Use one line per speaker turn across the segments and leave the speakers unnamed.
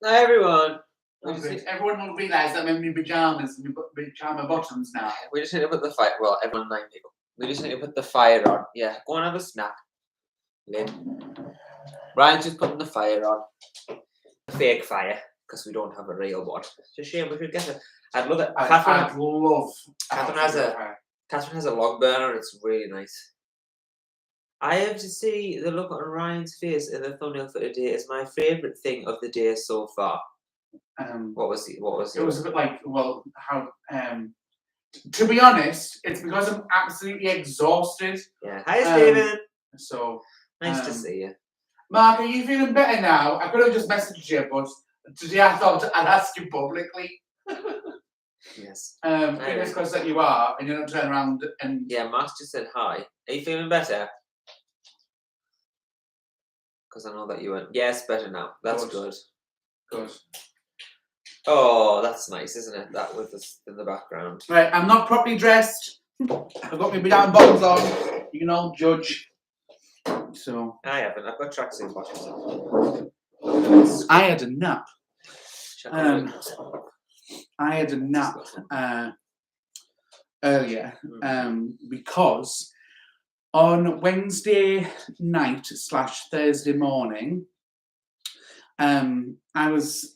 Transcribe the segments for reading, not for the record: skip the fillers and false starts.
Hi everyone.
Everyone will realise that I'm in my pyjamas and my pyjama bottoms now.
We just need to put the fire. Well, everyone, 9 people. We just need to put the fire on. Yeah, go and have a snack. Lynn. Ryan's just putting the fire on. A fake fire, because we don't have a real one. It's a shame. We should get it. I'd love it.
I'd love.
Catherine has a log burner. It's really nice. I have to see the look on Ryan's face in the thumbnail for today is my favourite thing of the day so far. What was it?
It was a bit like, well, how? To be honest, it's because I'm absolutely exhausted.
Yeah. Hi, Stephen.
So
nice to see you.
Mark, are you feeling better now? I could have just messaged you, but today I thought I'd ask you publicly.
Yes.
Fingers crossed that you are, and you don't turn around and.
Yeah, Mark just said hi. Are you feeling better? Because I know that you went. Yes, better now. That's good.
Good.
Oh, that's nice, isn't it? That with us in the background.
Right, I'm not properly dressed. I've got my down bottoms on. You can all judge. So.
I haven't. I've got tracksuit bottoms on.
I had a nap. I had a nap earlier because on Wednesday night / Thursday morning, I was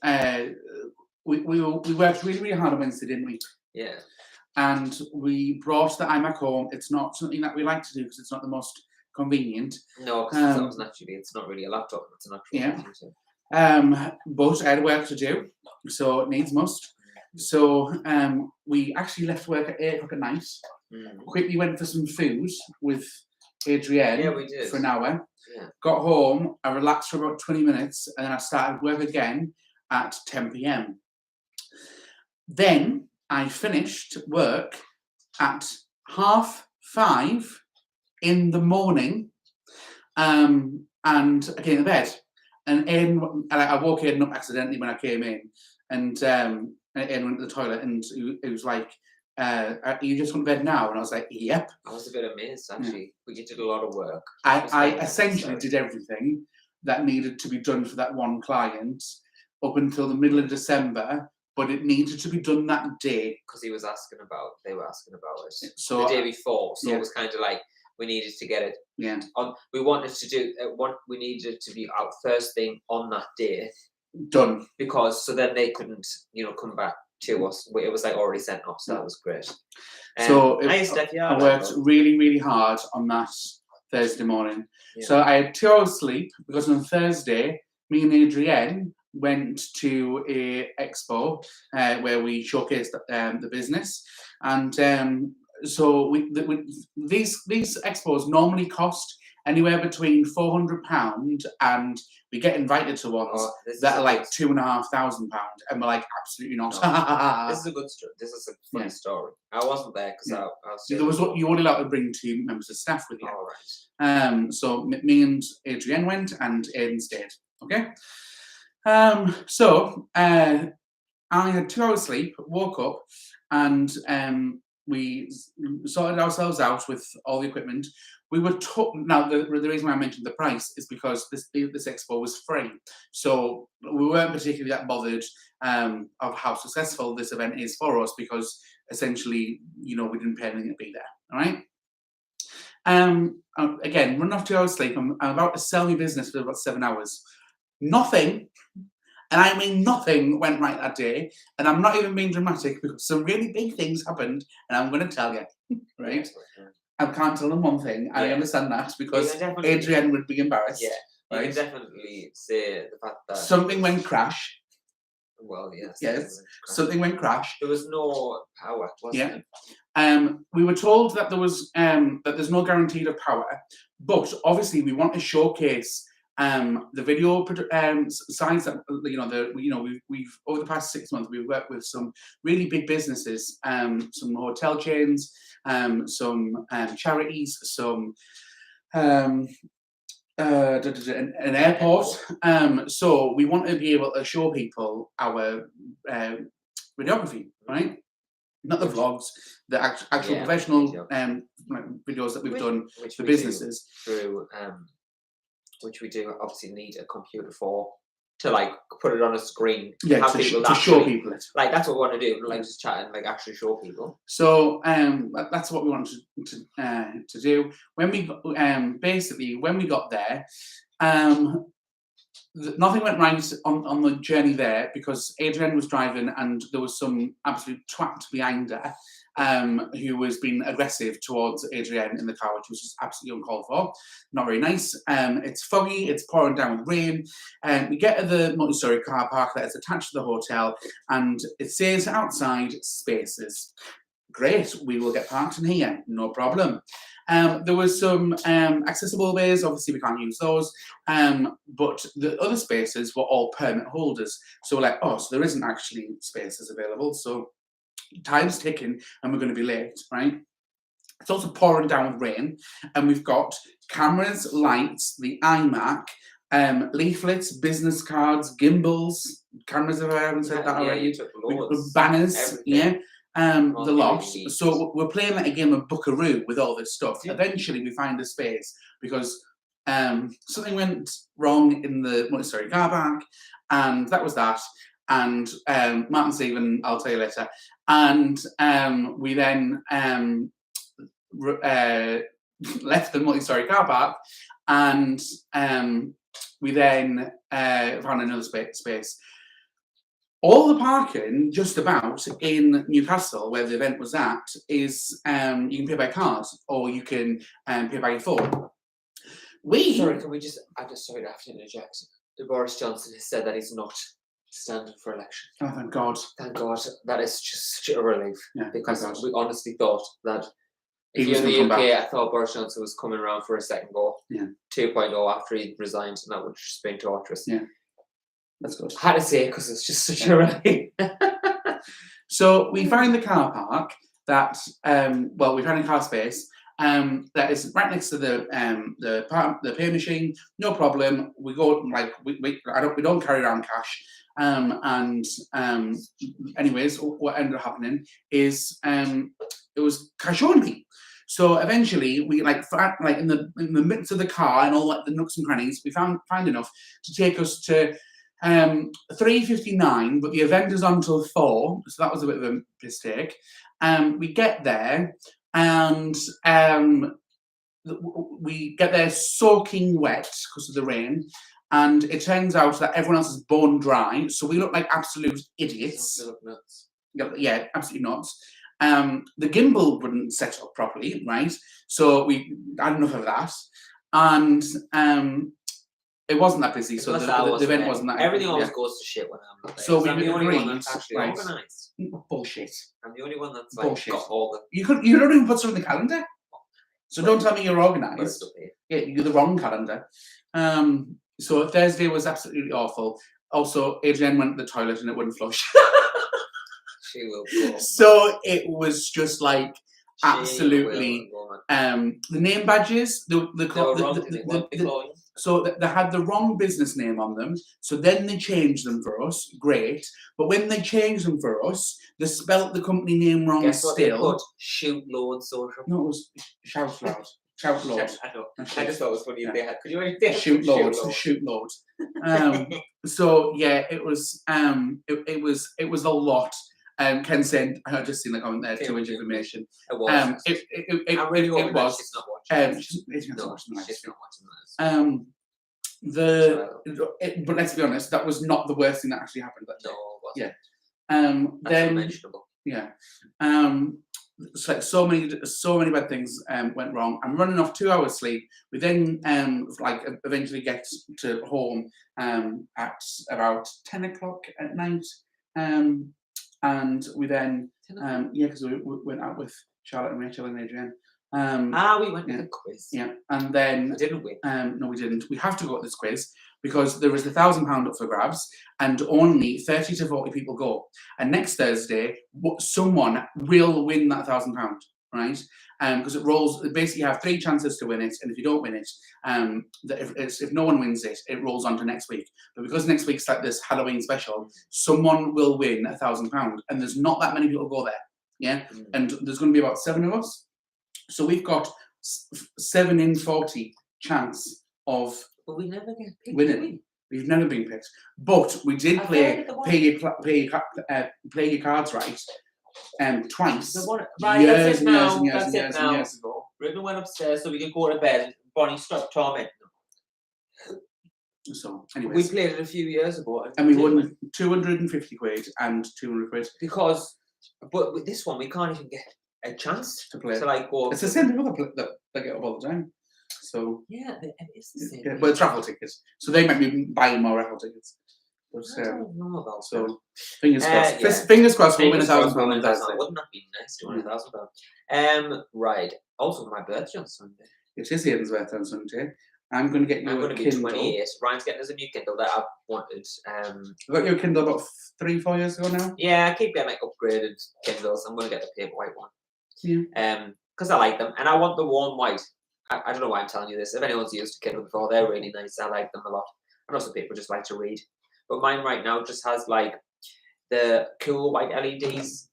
we worked really hard on Wednesday, didn't we?
Yeah.
And we brought the iMac home. It's not something that we like to do because it's not the most convenient.
No, because it's not really a laptop. It's an actual computer.
But I had work to do, so it needs must. So we actually left work at 8 o'clock at night. Quickly went for some food with Adrienne.
Yeah, we did.
For an hour.
Yeah.
Got home. I relaxed for about 20 minutes, and then I started work again at 10 p.m. Then I finished work at 5:30 in the morning, and I came to bed. And Aiden, I woke Aiden up accidentally when I came in, and Aiden went to the toilet, and it was like, you just went to bed now? And I was like, yep.
I was a bit amazed, actually. But you did a lot of work.
I essentially did everything that needed to be done for that one client up until the middle of December, but it needed to be done that day.
Because they were asking about it
so,
the day before. So it was kind of like, we needed to get it.
Yeah.
We wanted to do, we needed to be out first thing on that day.
Done.
Because, so then they couldn't, come back to us. It was like already sent off, so that was great.
So
I
worked really hard on that Thursday morning. Yeah. So I had 2 hours sleep because on Thursday, me and Adrienne went to a expo where we showcased the business, and so these expos normally cost anywhere between £400, and we get invited to ones that are like £2,500, and we're like, absolutely not.
No. This is a good story. This is a funny story. I wasn't there because I was.
You only allowed to bring 2 members of staff with you.
All right.
So me and Adrienne went, and Aiden stayed. Okay. So I had 2 hours sleep, woke up, and we sorted ourselves out with all the equipment. We were now the reason why I mentioned the price is because this expo was free, so we weren't particularly that bothered of how successful this event is for us, because essentially, we didn't pay anything to be there. All right. Again, running off 2 hours sleep. I'm about to sell my business for about 7 hours. Nothing. And I mean nothing went right that day, and I'm not even being dramatic because some really big things happened, and I'm going to tell you, right? I can't tell them one thing. I understand that because Adrienne would be embarrassed.
Yeah, right? You can definitely say the fact that
something went crash.
Well, yes.
Yes, something went crash.
There was no power, wasn't it?
We were told that there was that there's no guarantee of power, but obviously we want to showcase the video sides that we've over the past 6 months we've worked with some really big businesses, some hotel chains, some charities, some an airport. So we want to be able to show people our videography, right? Not the vlogs, the actual professional videos that we've done for businesses.
Through which we do obviously need a computer for to like put it on a screen.
Yeah,
have
to
people
show
actually,
people it.
like that's what we want to do. Like just chat and like actually show people.
So that's what we wanted to do. When we basically when we got there, nothing went right on the journey there because Adrian was driving and there was some absolute twat behind her who was being aggressive towards Adrian in the car, which was just absolutely uncalled for. Not very nice. It's foggy, it's pouring down with rain. We get to the multi-storey car park that is attached to the hotel and it says outside spaces. Great, we will get parked in here, no problem. There was some accessible ways, obviously we can't use those, but the other spaces were all permit holders. So we're like, oh, so there isn't actually spaces available, so time's ticking and we're going to be late, right? It's also pouring down with rain, and we've got cameras, lights, the iMac, leaflets, business cards, gimbals, cameras, if I haven't said that already,
you took loads,
banners,
everything.
the lot. So we're playing like a game of Buckaroo with all this stuff.
Yeah.
Eventually we find a space because something went wrong in the multi-storey car park, and that was that. And Martin Stephen, I'll tell you later. And we then left the multi-storey car park, and we then found another space. All the parking, just about, in Newcastle, where the event was at, is you can pay by card or you can pay by your phone.
Sorry, can we just? Sorry to have to interject. Boris Johnson has said that he's not standing for election.
Oh, thank God.
Thank God. That is just such a relief.
Yeah,
because we honestly thought that if
He
you're
was
in the
gonna come
UK, I thought Boris Johnson was coming around for a second go.
Yeah.
2.0 after he resigned, and that would just been torturous.
Yeah. That's good.
I had to say it because it's just such a relief.
So we find the car park that, well, we found a car space that is right next to the pay machine. No problem. We go like we don't carry around cash. Anyways, what ended up happening is it was cash only. So eventually, we in the midst of the car and all like the nooks and crannies, we found enough to take us to 3:59, but the event is on till 4, so that was a bit of a mistake. We get there and we get there soaking wet because of the rain, and it turns out that everyone else is bone dry, so we look like absolute idiots.
They look nuts.
Yeah, absolutely nuts. The gimbal wouldn't set up properly, right? So we had enough of that, and it wasn't that busy, so the event wasn't that.
Everything always goes to shit when I'm not there.
So
I'm the only one
agreed,
that's actually
right.
organised.
Bullshit.
I'm the only one that's
Bullshit.
got all the.
You don't even put stuff in the calendar. So don't tell me you're organised. Yeah, you're the wrong calendar. So Thursday was absolutely awful. Also, Adrian went to the toilet and it wouldn't flush.
She will go.
So it was just like absolutely. The name badges, so they had the wrong business name on them. So then they changed them for us. Great, but when they changed them for us, they spelt the company name wrong.
Guess what
still.
They put? Shoot Load Social.
No, it was Shout Loud. Shout Load.
I know. I just thought it was funny if they had. Could you write
Shoot Load. Shoot Load. So yeah, it was a lot. Ken said, I just seen the comment there. Too much information.
It was.
It
really
was.
She's not watching.
She's not watching. But let's be honest, that was not the worst thing that actually happened that day.
No, it wasn't.
Yeah.
That's
Then
unmentionable.
yeah. It's like so many bad things went wrong. I'm running off 2 hours sleep. We then eventually get to home at about 10 o'clock at night. And we then because we went out with Charlotte and Rachel and Adrian.
We went to the quiz.
Yeah, and then
Didn't we?
No, we didn't. We have to go to this quiz because there is the £1,000 up for grabs, and only 30 to 40 people go. And next Thursday, someone will win that £1,000, right? Because it rolls. Basically, you have 3 chances to win it, and if you don't win it, if no one wins it, it rolls on to next week. But because next week's like this Halloween special, someone will win £1,000, and there's not that many people go there. Yeah, and there's going to be about 7 of us. So we've got 7 in 40 chance of
but we never get picked.
winning. We've never been picked, but we did play play your cards right, twice.
Right,
years
that's it
and
now.
years and years
That's
and
it
years and
now.
years ago.
Ruben went upstairs so we could go to bed. And Bonnie stopped tormenting them.
So, anyways,
we played it a few years ago,
and we won 250 quid and 200 quid.
Because, but with this one, we can't even get a chance
to play.
To like go.
It's the same thing that they get up all the time. So
yeah, it's the same.
Yeah, but it's raffle tickets, so they might be buying more raffle tickets. But,
I don't know about
so
that.
fingers crossed.
Yeah.
Fingers crossed. We'll win
Fingers
£1,000
crossed we'll
on
win
Thursday.
Wouldn't that be nice to win £1,000? Right. Also, my birthday on Sunday.
It is Aiden's birthday on Sunday. I'm going to get you
I'm
a
going to be
Kindle.
28. Ryan's getting us a new Kindle that I've wanted.
I got you a Kindle about 3-4 years ago now.
Yeah, I keep getting like upgraded Kindles. I'm going to get the paper white one.
Yeah.
Because I like them, and I want the warm white. I don't know why I'm telling you this. If anyone's used a Kindle before, they're really nice. I like them a lot. And also people just like to read. But mine right now just has like the cool white LEDs.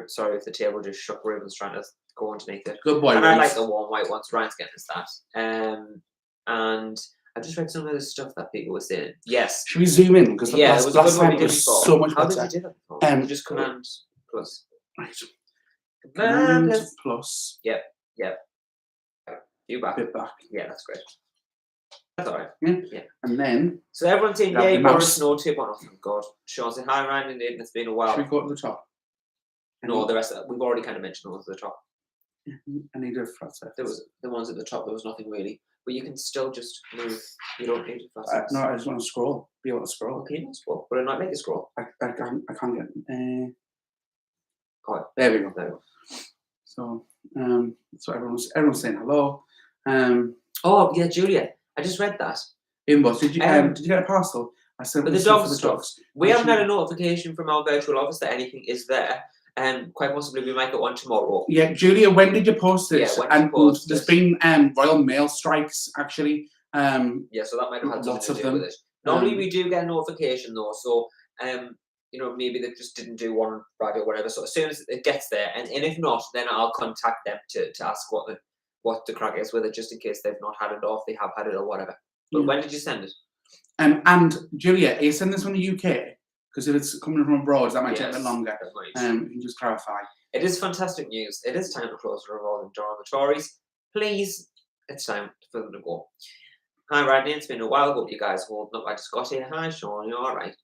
Sorry if the table just shook. Ruben's trying to go underneath it.
Good boy.
And I like the warm white ones. Ryan's getting us that. And I just read some of the stuff that people were saying. Yes.
Should we zoom in? Because
yeah,
last time it was so much better.
How did you do that before? Just Command plus.
Right.
Command
plus.
Yep. You back.
Bit back.
Yeah, that's great. That's alright.
Yeah. And then.
So everyone's saying, yay, Boris, no tip on. Oh, thank God. Sean said, hi, Ryan and Aiden, it's been a while.
Should we go to the top?
No, the rest of we've already kind of mentioned those at the top.
I need a flat surface.
There was the ones at the top, there was nothing really. But you can still just move. You don't need a flat surface.
No, I just want to scroll. Be able to scroll.
Okay, you can scroll. But it might make you scroll.
I can't get.
Oh,
there we go.
There we go.
So, so everyone's saying hello.
Oh yeah, Julia. I just read that.
Inbox. Did you get a parcel? I sent
the dogs. We haven't had a notification from our virtual office that anything is there. Quite possibly we might get one tomorrow.
Yeah, Julia, when did you post this?
Yeah, when did you post
there's
this?
been Royal Mail strikes actually.
Yeah, so that might have had
lots
something
of
to do
them.
with it. Normally we do get a notification though, so you know, maybe they just didn't do one on Friday or whatever. So as soon as it gets there, and if not, then I'll contact them to ask what the crack is with it, just in case they've not had it or if they have had it or whatever. But when did you send it?
And Julia, are you sending this from the UK? Because if it's coming from abroad, that might take a bit longer. You can just clarify.
It is fantastic news. It is time to close the revolving dormitories. Please, it's time for them to go. Hi, Rodney. It's been a while. Hope you guys holding up. I just got here. Hi, Sean. You all right?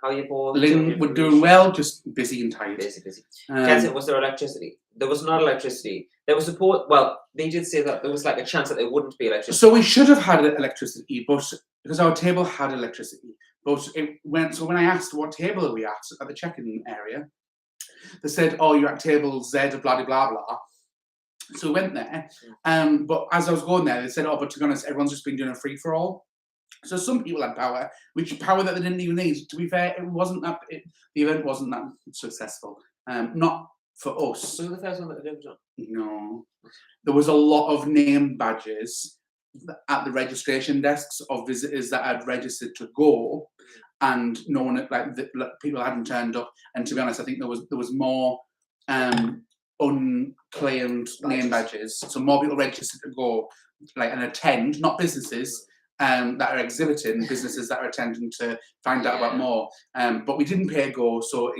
How are you both?
Lynn, we're doing well. Just busy and tired.
Busy. Kenton, was there electricity? There was not electricity. There was support. Well, they did say that there was like a chance that there wouldn't be electricity.
So we should have had electricity, but because our table had electricity, but it went. So when I asked what table are we at the check-in area, they said, "Oh, you're at table Z, blah blah blah." So we went there, but as I was going there, they said, "Oh, but to be honest, everyone's just been doing a free for all." So some people had power, which power that they didn't even need. To be fair, it wasn't that. The event wasn't that successful. Not for us.
So the first one that did it?
No, there was a lot of name badges at the registration desks of visitors that had registered to go, and no one people hadn't turned up. And to be honest, I think there was more unclaimed name badges. So more people registered to go, and attend, not businesses. That are exhibiting, businesses that are attending to find out about more. But we didn't pay a go, so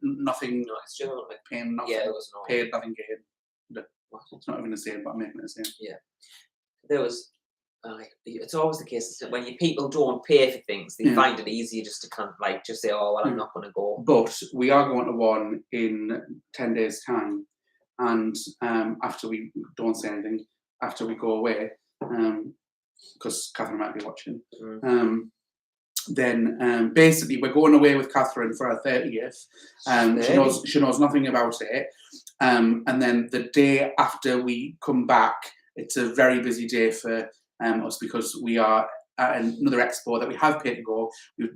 nothing.
No, it's still like
paying nothing.
Yeah, there was no
paid, nothing gained. It's not even the same, but I'm making it the same.
Yeah, there was. It's always the case isn't it? When people don't pay for things, they find it easier just to just say, "Oh well, I'm not going to go."
But we are going to one in 10 days' time, and after we don't say anything, after we go away. Because Catherine might be watching. Then basically we're going away with Catherine for her 30th. She knows nothing about it. And then the day after we come back, it's a very busy day for us because we are at another expo that we have paid to go.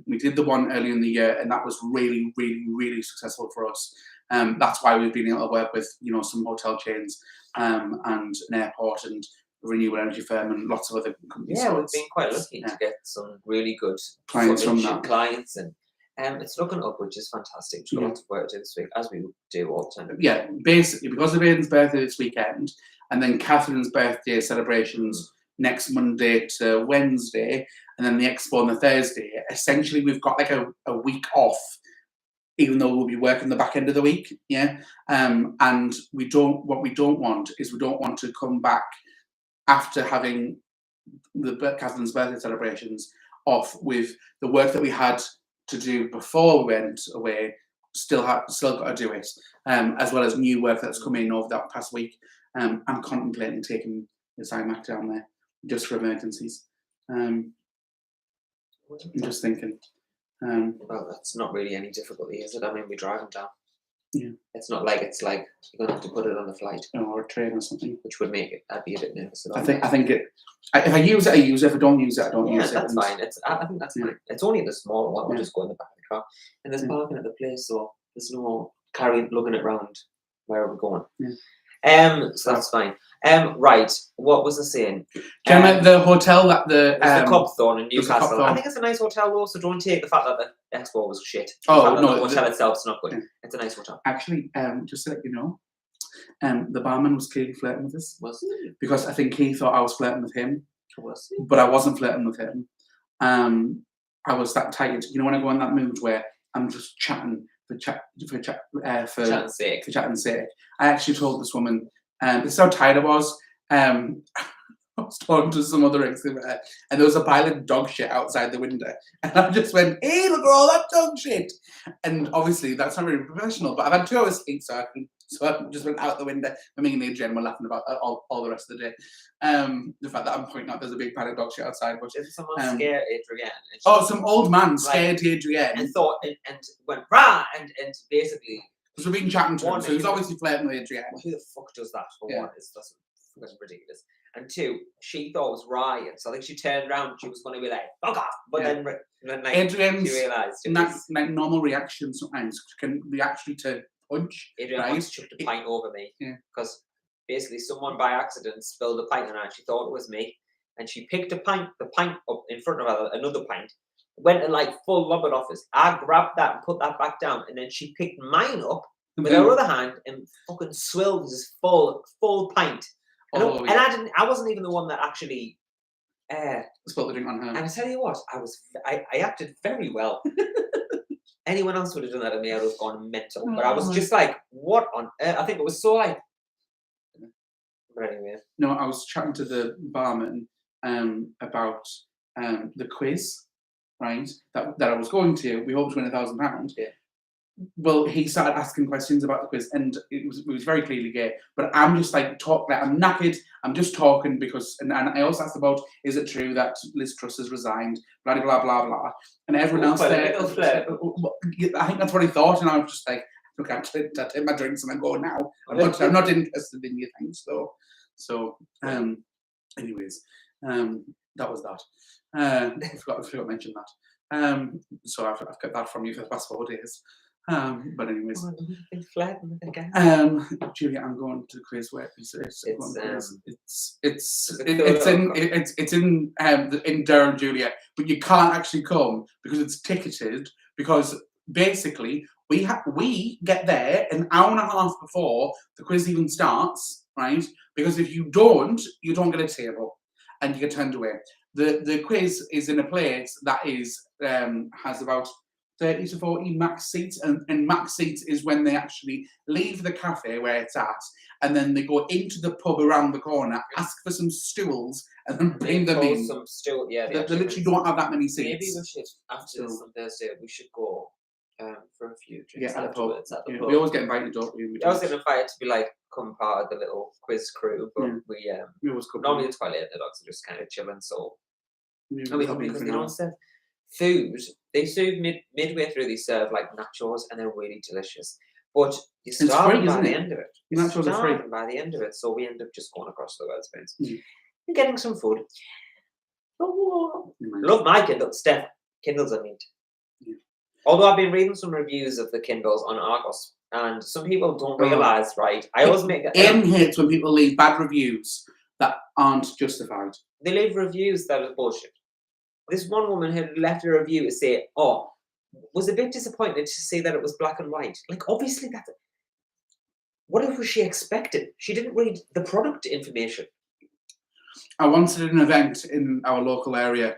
We did the one early in the year, and that was really, really, really successful for us. That's why we've been able to work with some hotel chains and an airport and renewable energy firm and lots of other companies.
Yeah, we've been quite lucky to get some really good
clients from that.
Clients, and it's looking up, which is fantastic. We've got lots of work to do this week, as we do all the time.
Yeah, basically because of Aiden's birthday this weekend, and then Catherine's birthday celebrations next Monday to Wednesday, and then the Expo on the Thursday. Essentially, we've got like a week off, even though we'll be working the back end of the week. Yeah. And what we don't want is we don't want to come back after having Catherine's birthday celebrations off with the work that we had to do before we went away. Still got to do it, as well as new work that's come in over that past week. I'm contemplating taking this iMac down there just for emergencies. I'm just thinking.
Well, that's not really any difficulty, is it? I mean, we drive them down.
Yeah.
It's not like it's like you're gonna have to put it on the flight
or a train or something,
which would make it. I'd be a bit nervous about.
I think if I use it, I use it. If I don't use it, I don't use it.
Yeah, that's fine. I think that's fine. It's only the small one. We'll just go in the back of the car, and there's parking at the place, so there's no lugging it round where we're going. So that's fine. Right. What was I saying?
The hotel that
the Copthorne in Newcastle. I think it's a nice hotel though, so don't take the fact that the Expo was shit.
Oh no,
the hotel itself's not good. It's a nice hotel.
Actually, just to let you know, the barman was clearly flirting with us.
Was he?
Because I think he thought I was flirting with him.
Was he?
But I wasn't flirting with him. I was that tired. You know when I go in that mood where I'm just chatting for chatting's sake. I actually told this woman, this is how tired I was. I was talking to some other exhibitor, and there was a pile of dog shit outside the window, and I just went, "Hey, look at all that dog shit!" And obviously, that's not really professional. But I've had 2 hours sleep, so I just went out the window. And me and Adrian were laughing about that all the rest of the day. The fact that I'm pointing out there's a big pile of dog shit outside. But
is someone scared Adrian?
Some old man scared Adrian
and thought and went rah and basically.
Because we've been chatting to him, so he's obviously flirting with Adrian.
Well, who the fuck does that? For one, that's ridiculous. And 2, she thought it was Ryan, so I think she turned around and she was going to be like, fuck off. But then like,
Adrian's
she realised
like normal reaction sometimes can be actually to punch.
Adrian once chucked a pint over me because basically someone by accident spilled a pint on her and she thought it was me. And she picked the pint up in front of her, another pint, went and like full lob it off us. I grabbed that and put that back down, and then she picked mine up with her other hand and fucking swilled this full pint. And I wasn't even the one that actually
spilled the drink on her.
And I tell you what, I acted very well. Anyone else would have done that to me, I would have gone mental. But I was just like, what on earth? I think it was so like. But anyway.
No, I was chatting to the barman about the quiz, right? That I was going to. We hoped to win £1,000.
Yeah.
Well, he started asking questions about the quiz, and it was very clearly gay. But I'm just like I'm knackered. I'm just talking because, and I also asked about, is it true that Liz Truss has resigned? Blah blah blah blah. And everyone else there, I think that's what he thought, and I was just like, look, I take my drinks and I go now. I'm not interested in your things though. So, anyways, that was that. I forgot to mention that. So I've got that from you for the past 4 days. But anyways, Julia, I'm going to the quiz. Where is it? It's in Durham, Julia, but you can't actually come because it's ticketed. Because basically, we get there an hour and a half before the quiz even starts, right? Because if you don't get a table, and you get turned away. The quiz is in a place that is has about 30 to 40 max seats, and max seats is when they actually leave the cafe where it's at, and then they go into the pub around the corner, ask for some stools, and then bring them in.
Some stool, yeah.
They literally don't have that many seats.
Maybe we should, after this on Thursday, we should go for a few drinks.
Yeah, at the pub. We always get invited, don't we?
I was getting invited to be like, come part of the little quiz crew, but we
always come.
Normally it's quite late, the dogs are just kind of chilling, so. Because they don't serve food. They serve midway through. They serve like nachos, and they're really delicious. But you're starving by the end of it.
Nachos are free
by the end of it, so we end up just going across the Wetherspoons and getting some food. Love my Kindle, STEPH. Kindles, I mean. Yeah. Although I've been reading some reviews of the Kindles on Argos, and some people don't realise, right? I always make it.
Ian hates when people leave bad reviews that aren't justified.
They leave reviews that are bullshit. This one woman had left a review to say, was a bit disappointed to see that it was black and white. Like, obviously, what was she expected? She didn't read the product information.
I wanted an event in our local area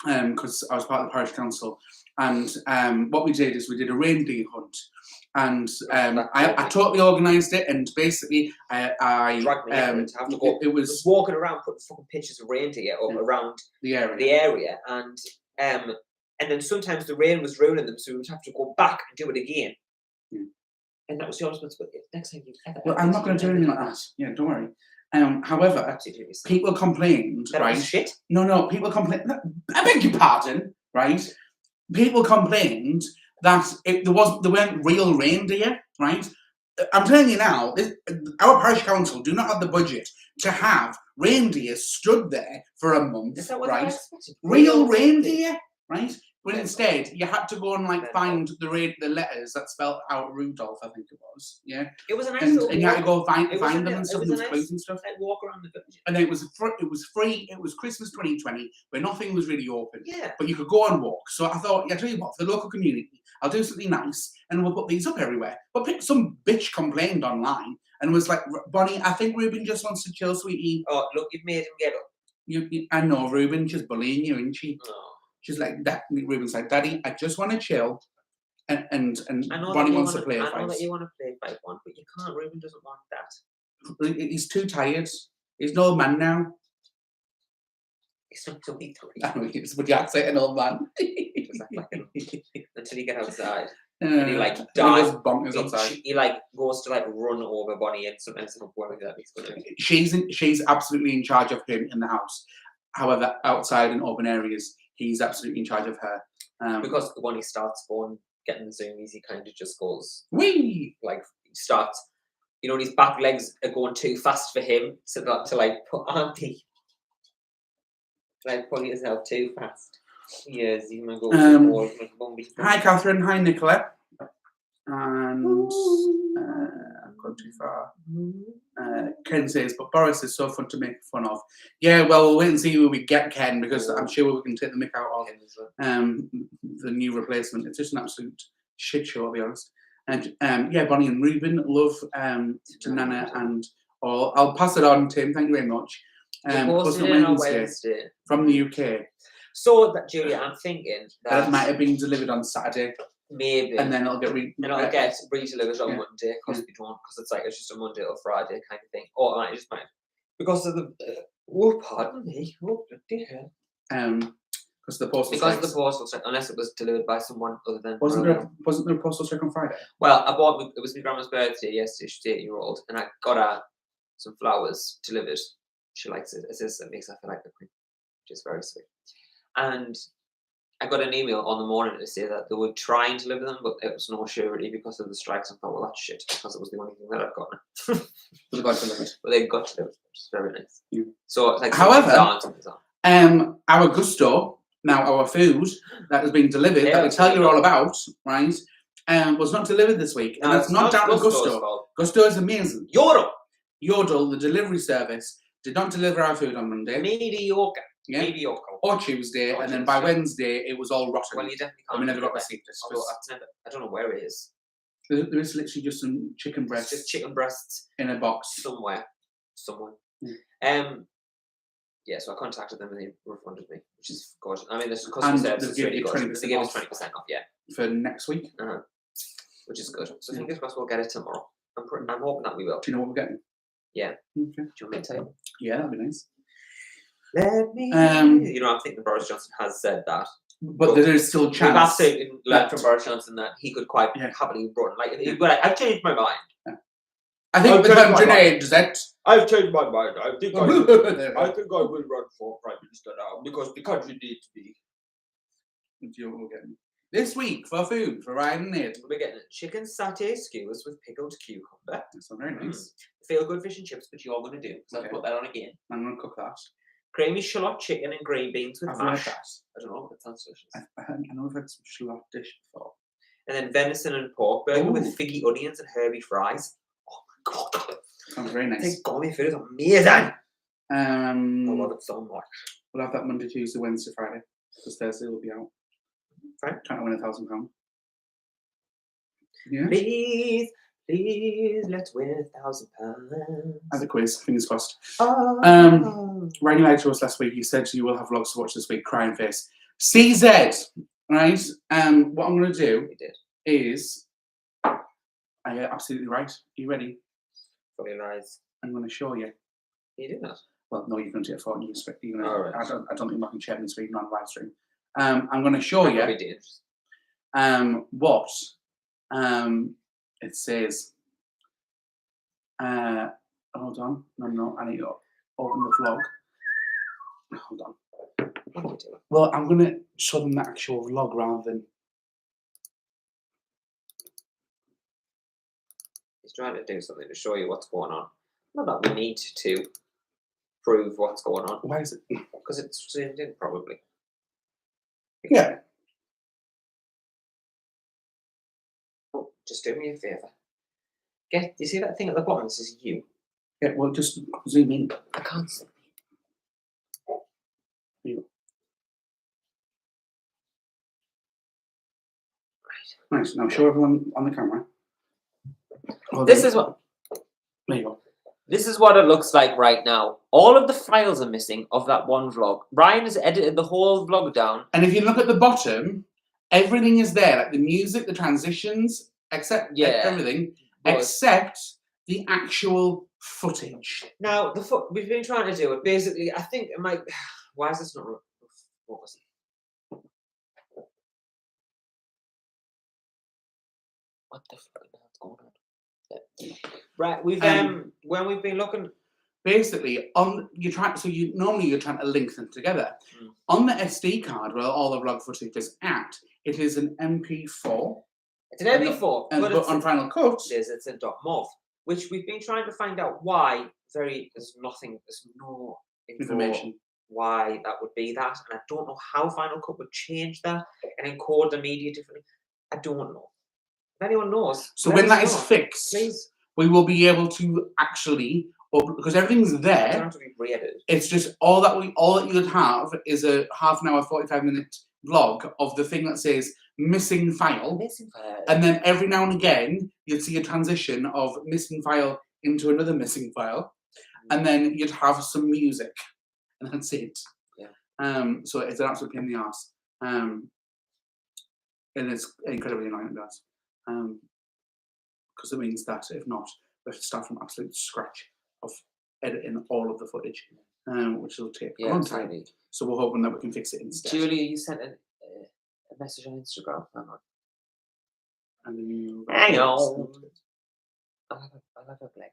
because I was part of the parish council, and what we did is we did a reindeer hunt, and I totally organised it, and basically I
dragged me to have to go.
It was
walking around putting fucking pictures of reindeer up around
the area,
and then sometimes the rain was ruining them, so we would have to go back and do it again. And that was your responsibility. Next time you ever.
Well, I'm not going to do anything like that. Yeah, don't worry. However, people complained, right?
Shit.
No, people complained. I beg your pardon, right? People complained that there weren't real reindeer, right? I'm telling you now, our parish council do not have the budget to have reindeer stood there for a month,
Is that what
right? Real reindeer, right? But instead, you had to go and find the letters that spelled out Rudolph, I think it was. Yeah.
It was a nice
and you had to go find them and stuff,
and
and clues and stuff.
Walk around the village.
And then it was free. It was Christmas 2020, where nothing was really open.
Yeah.
But you could go and walk. So I thought, yeah, tell you what, for the local community, I'll do something nice, and we'll put these up everywhere. But some bitch complained online and was like, Bonnie, I think Ruben just wants to chill, sweetie.
Oh, look, you've made him get up.
I know, Ruben, she's bullying you, isn't she?
Oh.
She's like, Ruben's like, Daddy, I just want to chill, and Bonnie wants to play a fight.
I know that you want to play a fight one, but you can't. Ruben doesn't want that.
He's too tired. He's an old man now.
He's not 23.
I know, but you have to say an old man.
Until you get outside. And he dies.
Bonkers outside.
He goes to run over Bonnie, and sometimes I'm worried that he's going to.
She's absolutely in charge of him in the house. However, outside in open areas, he's absolutely in charge of her.
Because when he starts getting the zoomies, he kind of just goes
wee.
He starts, his back legs are going too fast for him to put auntie. Pulling himself too fast. Yes, he's gonna go.
Hi, Catherine. Hi, Nicola. And I've gone too far. Ken says, but Boris is so fun to make fun of. Yeah, well, we'll wait and see where we get Ken, because I'm sure we can take the mick out of the new replacement. It's just an absolute shit show, I'll be honest. And yeah, Bonnie and Ruben, love to Nana and all. I'll pass it on, Tim. Thank you very much. Wednesday from the UK.
So that, Julia, I'm thinking that
it might have been delivered on Saturday.
Maybe.
And then it'll get
re-delivered on Monday, because we don't, because it's just a Monday or Friday kind of thing. Or it just might, because of the pardon me. Oh, dear.
Because the postal
strike, unless it was delivered by someone other than.
Wasn't there a postal strike on Friday?
Well, it was my grandma's birthday yesterday. She's 8-year-old, and I got her some flowers delivered. She likes it. It makes her feel like the queen, which is very sweet. And I got an email on the morning to say that they would try and deliver them, but it was no surety because of the strikes. I thought, well, that's shit, because it was the only thing that I've gotten.
They got delivered.
But they got delivered, which is very nice.
Yeah.
So,
however, our gusto, now our food that has been delivered, that we tell you all about, right, was not delivered this week. And that's not down to Gusto. Gusto is amazing. Yodel, the delivery service, did not deliver our food on Monday.
Mediocre.
Yeah.
Mediocre.
Or Tuesday, and then by Wednesday it was all rotten.
Well, you definitely can't.
We never got received.
I don't know where it is.
There is literally just some chicken breasts.
Just chicken breasts
in a box
somewhere.
Yeah.
Yeah, so I contacted them and they refunded me, which is good. I mean, this customer service is really good. They gave us 20% off, yeah.
For next week?
Which is good. So fingers crossed we'll get it tomorrow. I'm hoping that we will.
Do you know what we're getting?
Yeah.
Okay.
Do you want me to tell you?
Yeah, that'd be nice.
Let me. I'm thinking Boris Johnson has said that.
But there is still a chance.
We've absolutely learned from Boris Johnson that he could quite happily run. He'd be like, I've changed my mind.
Yeah. I think
I've changed my mind. I think I will run for Prime Minister now, because the country needs me.
This week for food for Ryan and Aiden,
we're getting chicken satay skewers with pickled cucumber.
That's very nice.
Feel good fish and chips, but you're going to do, because I'll put that on again.
I'm going to cook that.
Creamy shallot chicken and green beans with mash. I don't know, it sounds delicious.
I know I've had some shallot dish before.
And then venison and pork burger with figgy onions and herby fries. Oh my god.
Sounds very nice.
Thank God, food is amazing. I love it so much.
We'll have that Monday, Tuesday, Wednesday, Friday. Because Thursday will be out.
Right.
Trying to win £1,000. Yeah.
Please Please, let's win £1,000.
And the quiz, fingers crossed.
Oh.
Ryan lied to us last week. He said you will have vlogs to watch this week. Crying face. CZ, right? What I'm going to do is, are you absolutely right? Are you ready?
Fully lies.
I'm going to show you.
You do that?
Well, no, you're going to get 14 years.
Right.
I don't think I can share this screen on live stream. I'm going to show you what it says. Hold on. No, I need to open the vlog. Hold on.
What are you doing?
Well, I'm going to show them the actual vlog rather than...
He's trying to do something to show you what's going on. Not that we need to prove what's going on.
Why is it?
Because it's zoomed in, probably.
Yeah.
Oh, just do me a favour. You see that thing at the bottom that says you?
Yeah, well, just zoom in.
I can't see.
Right, now show everyone on the camera. Oh,
This is what...
There you go.
This is what it looks like right now. All of the files are missing of that one vlog. Ryan has edited the whole vlog down.
And if you look at the bottom, everything is there, like the music, the transitions, except everything, except the actual footage.
Now, we've been trying to do it. Basically, I think it might... Why is this not... What was it? What the fuck is going on? Right, we've when we've been looking,
basically you're trying to link them together. On the SD card where all the vlog footage is at, it is an MP4.
It's an MP4,
but on Final Cut
it's a .mov, which we've been trying to find out why. There's no information why that would be that, and I don't know how Final Cut would change that and encode the media differently. I don't know. If anyone knows,
so when that is fixed,
please.
We will be able to actually, because everything's there.
It doesn't have to be re-edited.
It's just all that you would have is a half an hour, 45-minute vlog of the thing that says missing file.
Missing file.
And then every now and again, you'd see a transition of missing file into another missing file. And then you'd have some music. And that's it.
Yeah.
So it's an absolute pain in the arse. And it's incredibly annoying, guys. Because it means that if not, we have to start from absolute scratch of editing all of the footage, which will take a long time. Absolutely. So we're hoping that we can fix it instead.
Julia, you sent a message on Instagram. Hang on.
And then you...
Hang on. I'll have a play.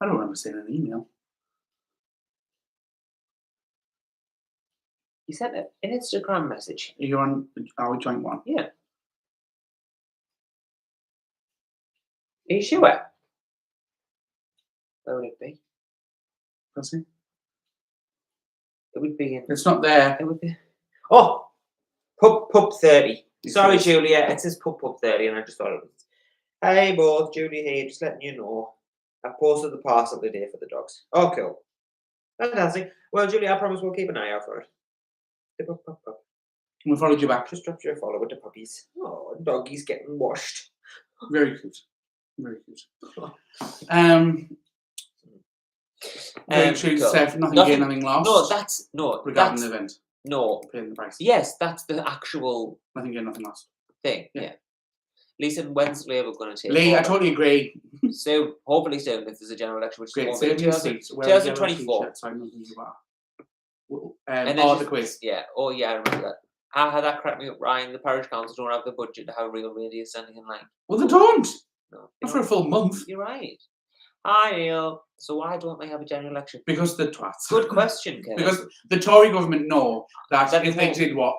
I don't remember seeing an email.
You sent an Instagram message.
You're on our joint one?
Yeah. Are you sure? Where would it be?
Let's see.
It would be in...
It's not there.
It would be... Oh! Pub 30. Sorry, Julia. It says Pub 30 and I just thought it was... Hey, both. Julia here. Just letting you know. I posted the parcel today for the dogs. Oh, cool. Fantastic. Well, Julia, I promise we'll keep an eye out for it.
We followed you back.
Just dropped you a follow with the puppies. Oh, doggies getting washed.
Very cute. Very cute. Very true,
cool.
Steph. Nothing gained, nothing lost. Regarding the event.
No.
Paying the price.
Yes, that's the actual...
Nothing gained, nothing lost.
Thing, yeah. Lisa, when's Labour going to take
Lee,
over?
I totally agree.
So, hopefully soon, if there's a general election, which
great.
won't be
2024. And the quiz.
Yeah. Oh, yeah, I remember that. How that cracked me up, Ryan. The parish council don't have the budget to have real radio standing in line.
Well, they don't.
No.
Not for a full month.
You're right. Hi, Neil. So why don't they have a general election?
Because the twats.
Good question, Kevin.
Because the Tory government know that if they did one,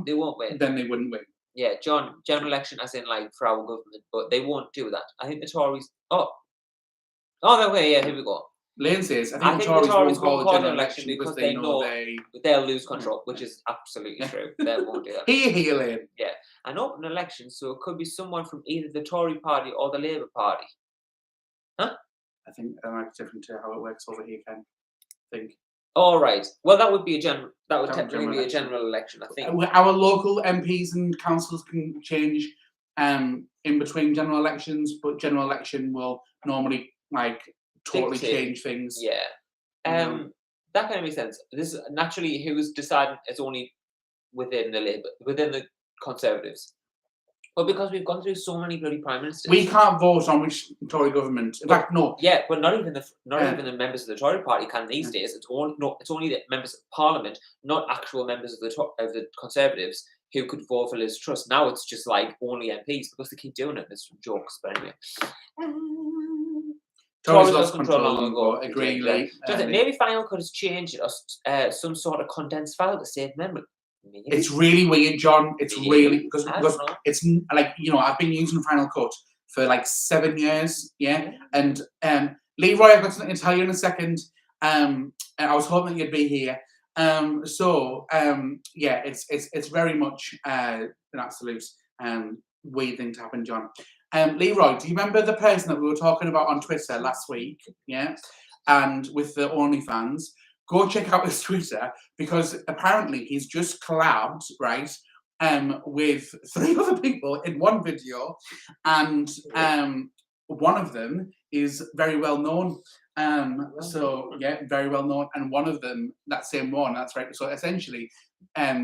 they won't win.
Then they wouldn't win.
Yeah, John, general election as in like for our government, but they won't do that. I think the Tories... Oh, okay, yeah, here we go.
Lane says, I think the Tories won't call a general election because they know
they'll lose control, which is absolutely true. They won't do that.
Here, Lane.
Yeah, an open election, so it could be someone from either the Tory party or the Labour party. Huh?
I think that might be different to how it works over here, Ken. I think.
All right. Well, that would be a general. That would technically be a general election, I think.
Our local MPs and councils can change in between general elections, but general election will normally like totally change things.
Yeah. That kind of makes sense. This naturally, who's deciding it's only within the Conservatives. But because we've gone through so many bloody prime ministers,
we can't vote on which Tory government. In fact, no.
Yeah, but not even the members of the Tory party can these days. It's only the members of Parliament, not actual members of the Conservatives, who could vote for Liz Truss. Now it's just like only MPs because they keep doing it. It's jokes, but anyway.
Tories lost control long ago. Agree.
Maybe Final Cut has changed it or some sort of condensed file to save memory. Maybe.
It's really weird, John. It's really because it's like, you know, I've been using Final Cut for like 7 years, yeah. And Leroy, I've got something to tell you in a second. And I was hoping you'd be here. Yeah, it's very much an absolute weird thing to happen, John. Leroy, do you remember the person that we were talking about on Twitter last week? Yeah, and with the OnlyFans. Go check out his Twitter because apparently he's just collabed, right, with 3 other people in one video, and one of them is very well known. So yeah, very well known, and one of them, that same one, that's right. So essentially,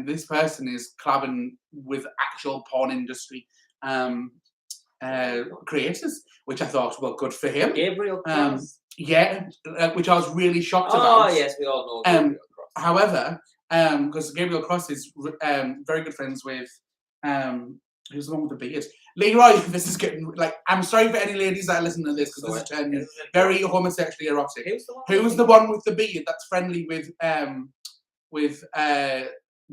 this person is collabing with actual porn industry creators, which I thought, well, good for him.
Gabriel Cross.
Yeah, which I was really shocked about.
Oh, yes, we all know Gabriel Cross.
However, because Gabriel Cross is very good friends with, who's the one with the beard? Leroy, this is getting, like, I'm sorry for any ladies that are listening to this, because this is turning very homosexually erotic. Who's the one with the beard that's friendly with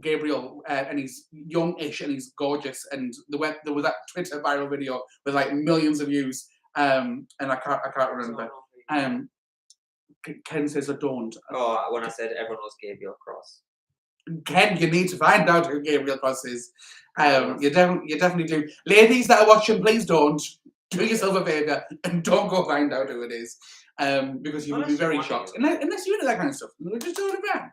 Gabriel, and he's youngish and he's gorgeous, and there was that Twitter viral video with like millions of views, and I can't remember. Ken says I don't.
Oh, when I said everyone knows Gabriel Cross.
Ken, you need to find out who Gabriel Cross is. You definitely do. Ladies that are watching, please don't. Do yourself a favour and don't go find out who it is, because you will be very shocked. Unless you do that kind of stuff, just do it again.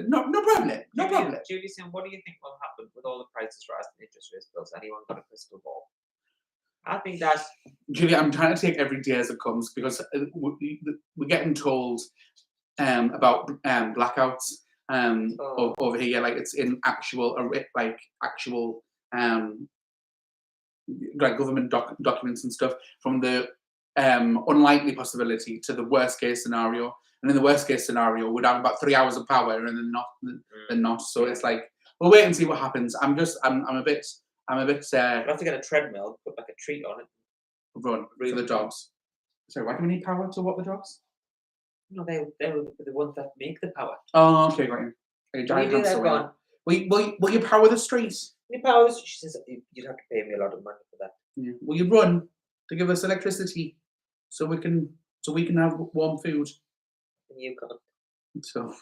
No problem. No problem.
Julie, what do you think will happen with all the prices rising, interest rates bills? Anyone got a crystal ball? I think that,
Julia, I'm trying to take every day as it comes because we're getting told about blackouts over here, like it's in actual like government documents and stuff, from the unlikely possibility to the worst case scenario. And in the worst case scenario, we'd have about 3 hours of power, and then not. So it's like, we'll wait and see what happens. I'm a bit.
We'll have to get a treadmill, put like a treat on it.
Run for the dogs. Sorry, why do we need power to walk the dogs?
No, they were the ones that make the power.
Oh, okay, got you. Will you power the streets?
You power. She says you'd have to pay me a lot of money for that.
Yeah. Will you run to give us electricity so we can have warm food?
And you can't.
So,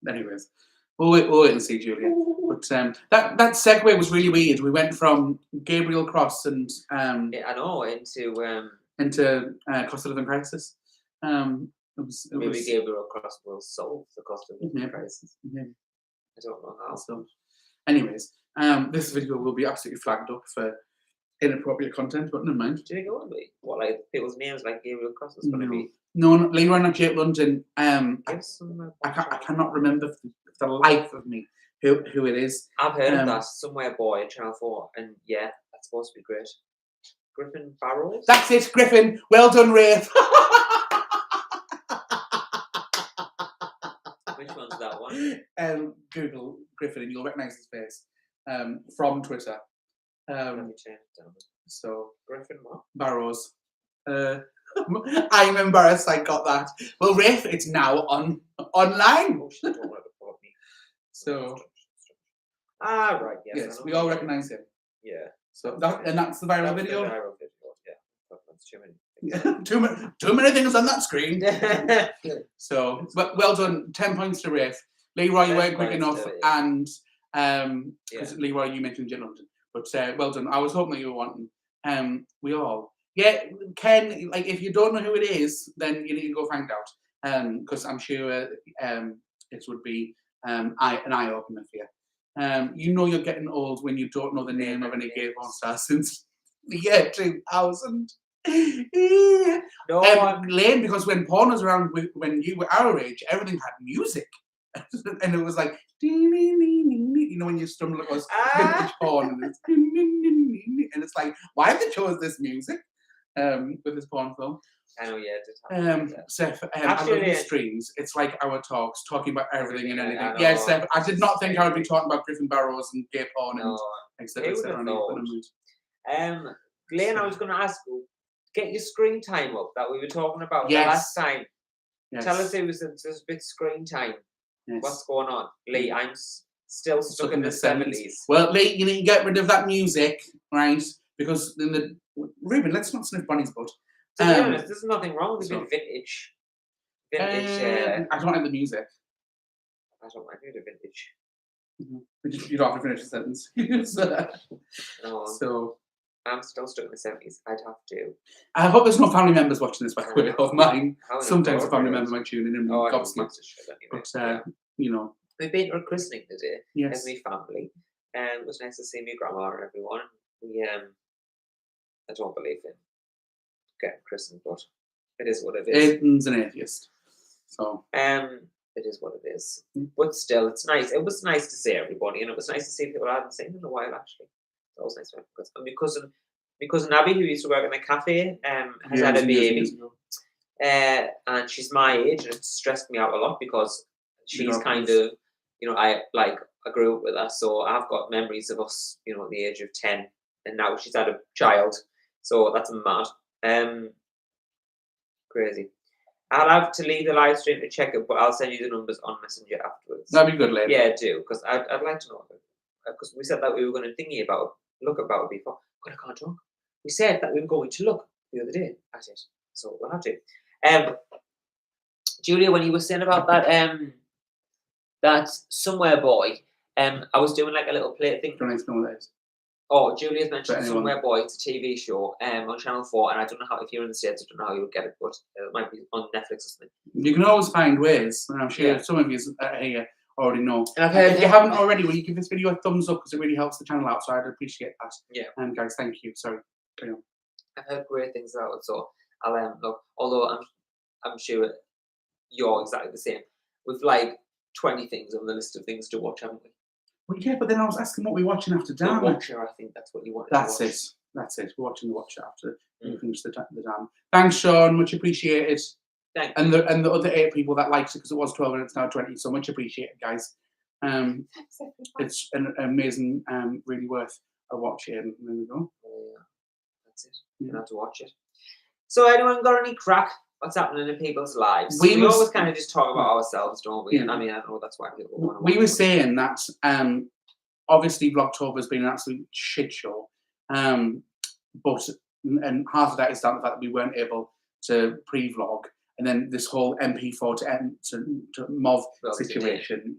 anyways. We'll wait and see, Julia. But that segue was really weird. We went from Gabriel Cross and
yeah, I know,
into cost of living crisis.
Maybe Gabriel Cross will solve the cost of living crisis.
Yeah.
I don't know how.
So, anyways, this video will be absolutely flagged up for inappropriate content, but never mind.
Do you think it will be? What, like people's names like Gabriel Cross is going to be?
No, Leroy and Jake London. I cannot remember for the life of me who it is.
I've heard of that. Somewhere Boy at Channel 4, and yeah, that's supposed to be great. Griffin Barrows?
That's it, Griffin. Well done, Rafe.
Which one's that one?
Google Griffin and you'll recognise his face from Twitter.
Let me change it down.
So,
Griffin what?
Barrows. I'm embarrassed I got that. Well, Rafe, it's now online.
Oh, she don't want to report me.
So,
right,
yes, we all recognise him.
Yeah.
So that's the viral video.
The viral video, yeah. That's too
many things. too many things on that screen. So, well done. 10 points to Rafe. Leroy, you weren't quick enough, and because Leroy, you mentioned Jake London, but well done. I was hoping that you were wanting. We all. Yeah, Ken, like, if you don't know who it is, then you need to go find out. Because I'm sure it would be an eye-opener for you. You know you're getting old when you don't know the name of any gay porn star since the year 2000.
No,
Lane, because when porn was around, when you were our age, everything had music. And it was like, you know, when you stumble across vintage porn, and it's like, why have they chosen this music with this porn film?
I know, yeah.
Steph, I love the streams. It's like our talks, talking about everything and anything. Yeah, Steph, I did not think I would be talking about Griffin Barrows and gay porn and etc.
Glenn, I was going to ask you, get your screen time up that we were talking about the last time.
Yes.
Tell us it was a bit screen time. Yes. What's going on? Lee, I'm still stuck in the 70s.
Well, Lee, you need to get rid of that music, right? Because in the... Ruben, let's not sniff Bonnie's butt.
To be honest, there's nothing wrong with a bit vintage.
I don't like the music.
I don't like the vintage.
Mm-hmm. You don't have to finish the sentence.
No.
So...
I'm still stuck in the 70s. I'd have to.
I hope there's no family members watching this, by the way, of mine. Sometimes a family member might tune in and gobsmacked. But, you know.
We've been to a christening today
as
my family. It was nice to see my grandma and everyone. We, I don't believe in getting christened, but it is what it is.
Aiden's an atheist. So.
It is what it is. But still, it's nice. It was nice to see everybody, and it was nice to see people I hadn't seen in a while, actually. That was nice. Because my cousin Abby, who used to work in a cafe, has had a baby, and she's my age, and it stressed me out a lot because she's kind of, you know, I grew up with her, so I've got memories of us, you know, at the age of 10, and now she's had a child, so that's mad. Crazy. I'll have to leave the live stream to check it, but I'll send you the numbers on Messenger afterwards.
That'd be good, later.
Yeah, do, because I'd like to know, because we said that we were going to look about it before. God, I can't talk. We said that we were going to look the other day at it, so we'll have to. Julia, when you were saying about that somewhere boy, I was doing like a little play thing.
Don't explain what that is.
Oh, Julia's mentioned Somewhere Boy. It's a TV show on Channel 4, and I don't know how, if you're in the States, I don't know how you would get it, but it might be on Netflix or something.
You can always find ways, and I'm sure some of you here already know.
And I've heard,
if you haven't already, will you give this video a thumbs up because it really helps the channel out, so I'd appreciate that.
Yeah.
Guys, thank you. Sorry. Carry on.
I've heard great things about it, so I'll look. Although I'm sure you're exactly the same. We've like 20 things on the list of things to watch, haven't we?
Well, yeah, but then I was asking what we're watching after Dam.
The Watcher, I think that's what you want.
That's it. That's it. We're watching The Watcher after we finish the Dam. Thanks, Sean. Much appreciated.
Thank
you. And the other 8 people that liked it, because it was 12 and it's now 20. So much appreciated, guys. It's an amazing, really worth a watch. And there we go.
Yeah, that's it. You have to watch it. So, anyone got any crack? What's happening in people's lives? We always kind of just talk about ourselves, don't we? Yeah. I mean, I know that's why people want to watch.
We were saying that obviously Vlogtober has been an absolute shit show, and half of that is down to the fact that we weren't able to pre-vlog, and then this whole MP4 to MOV situation,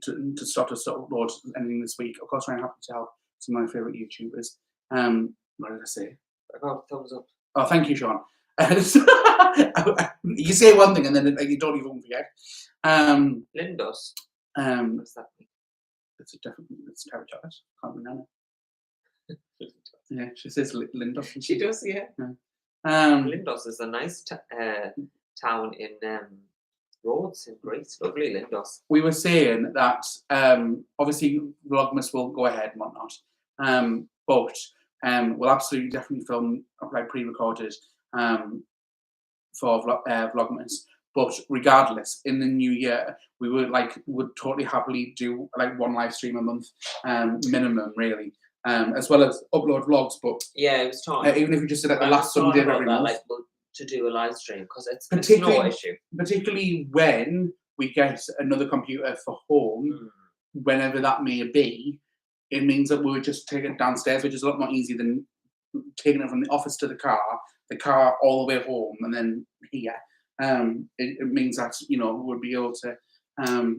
to stop us upload anything this week. Of course, I'm happy to help some of my favourite YouTubers. What did I say?
About thumbs up.
Oh, thank you, Sean. You say one thing and then you don't even forget.
Lindos. What's that mean?
It's Terry Joyce. Can't remember. Yeah, she says Lindos.
She does, yeah. Lindos is a nice town in Rhodes in Greece. Lovely Lindos.
We were saying that obviously Vlogmas will go ahead and whatnot, but we'll absolutely definitely film like pre-recorded for Vlogmas. But regardless, in the new year, we would totally happily do like 1 live stream a month, minimum, really, as well as upload vlogs. But
yeah, it was time.
Even if we just did it the last Sunday of every month,
like, to do a live stream, because it's no issue.
Particularly when we get another computer for home, whenever that may be, it means that we'll just take it downstairs, which is a lot more easy than taking it from the office to the car all the way home, and then here. It means that, you know, we'll be able to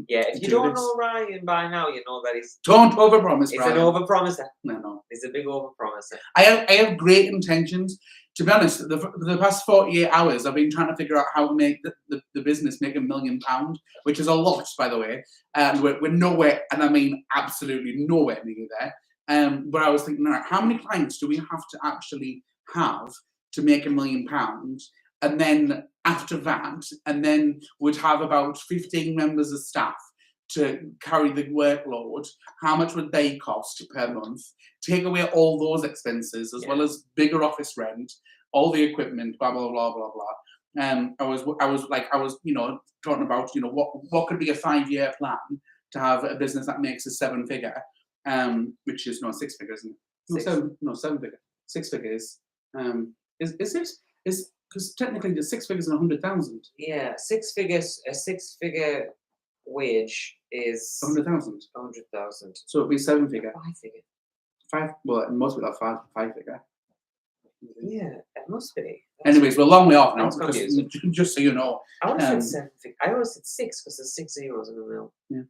Yeah, if you don't know Ryan by now, you know that he's...
Don't overpromise, Ryan.
He's an overpromiser.
No.
He's a big overpromiser.
I have great intentions. To be honest, the past 48 hours, I've been trying to figure out how to make the business make £1 million, which is a lot, by the way. And we're nowhere, and I mean absolutely nowhere near there. But I was thinking, all right, how many clients do we have to actually have to make £1 million? And then after that, and then we'd have about 15 members of staff to carry the workload. How much would they cost per month? Take away all those expenses, as well as bigger office rent, all the equipment, blah blah blah blah blah. I was you know, talking about, you know, what could be a 5-year plan to have a business that makes a 7-figure, which is 6 figures, isn't it? 7 figure, 6 figures. Is it? Because technically the 6 figures and 100,000.
Yeah, 6 figures. A 6-figure wage is
100,000.
100,000.
So it'd be 7-figure.
5-figure.
5. Well, most people are 5-figure.
Yeah, it must be.
Anyways, we're a long way off now. Just so you know.
I would have said 7-figure. I would have said 6 because there's 6 zeros in the middle. Yeah.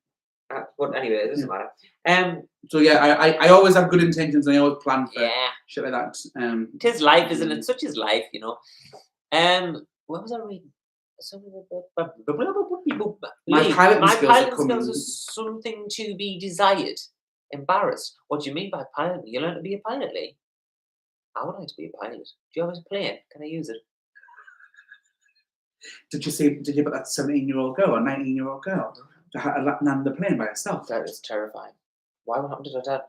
But anyway, it doesn't matter.
So yeah, I always have good intentions and I always plan for shit like that.
It is life, isn't it? Such is life, you know. What was I reading?
My piloting
skills are something to be desired. Embarrassed. What do you mean by piloting? You learn to be a pilot, Lee. I would like to be a pilot. Do you have a plane? Can I use it?
Did you put that 17-year-old girl or 19-year-old girl to land the plane by herself?
That is terrifying. Why? What happened to her dad?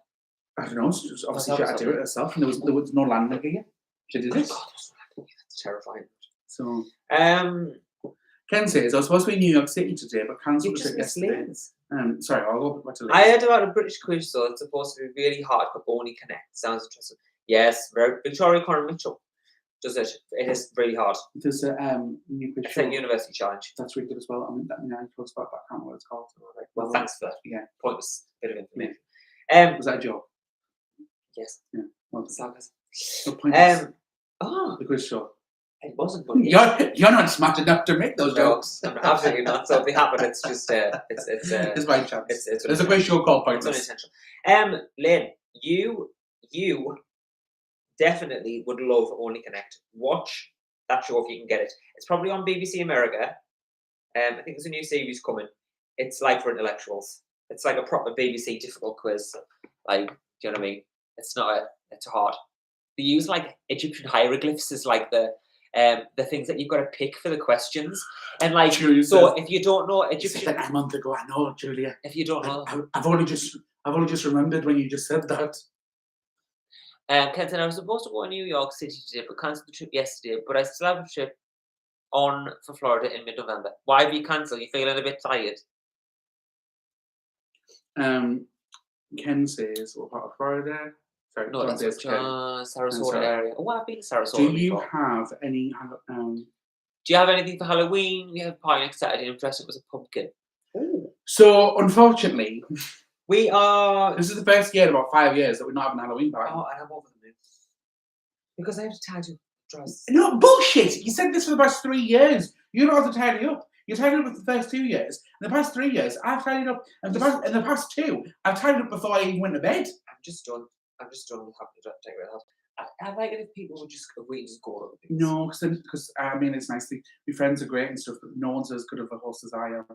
I don't know. Obviously, she had to do it herself, and there was no landing gear. She did it.
That's terrifying.
So, Ken says, I was supposed to be in New York City today, but cancelled it yesterday. Sorry, I'll go back to Liz.
I heard about a British quiz, so it's supposed to be really hard, but only connect. Sounds interesting. Yes, Victoria Conor Mitchell does it. It is really hard.
There's a new quiz.
It's a university challenge.
That's really good as well. I mean, I talks about that. I can't remember what it's called.
Well, thanks for that. Pointless bit of information.
Was that a joke?
Yes.
Yeah. Well,
the
quiz show.
It wasn't.
You're not smart enough to make those jokes.
No, absolutely not. So if they happen, it's just
it's by chance.
It's
There's a quiz show called Pointless.
It's unintentional. Lynn, you definitely would love Only Connect. Watch that show if you can get it. It's probably on BBC America. I think there's a new series coming. It's like for intellectuals. It's like a proper BBC difficult quiz. Like, do you know what I mean? It's hard. They use like Egyptian hieroglyphs as like the things that you've got to pick for the questions, and like so if you don't know Egyptian,
a month ago, I know, Julia.
If you don't know,
I've only just remembered when you just said that.
Kenton, I was supposed to go to New York City today, but cancelled the trip yesterday. But I still have a trip on for Florida in mid-November. Why have you cancelled? You feeling a bit tired?
Ken says, what part of Florida? Sorry,
no, that's Sarasota area. Oh, I've been to Sarasota.
Do you have any?
Do you have anything for Halloween? We have a party next Saturday. I'm dressed up as a pumpkin.
Ooh. So, unfortunately,
we are.
This is the first year in about 5 years that we're not having a Halloween party.
Oh, and I'm over the moon because I have to tidy up dress.
No bullshit! You said this for the past 3 years. You don't have to tidy up. You tidied up for the first 2 years. In the past 3 years, I've tidied up. And in the past 2, I've tidied up before I even went to bed.
I'm just done with having to take it out. I like it if people would just agree to just go to other things.
No, because I mean it's nice. My friends are great and stuff, but no one's as good of a host as I am.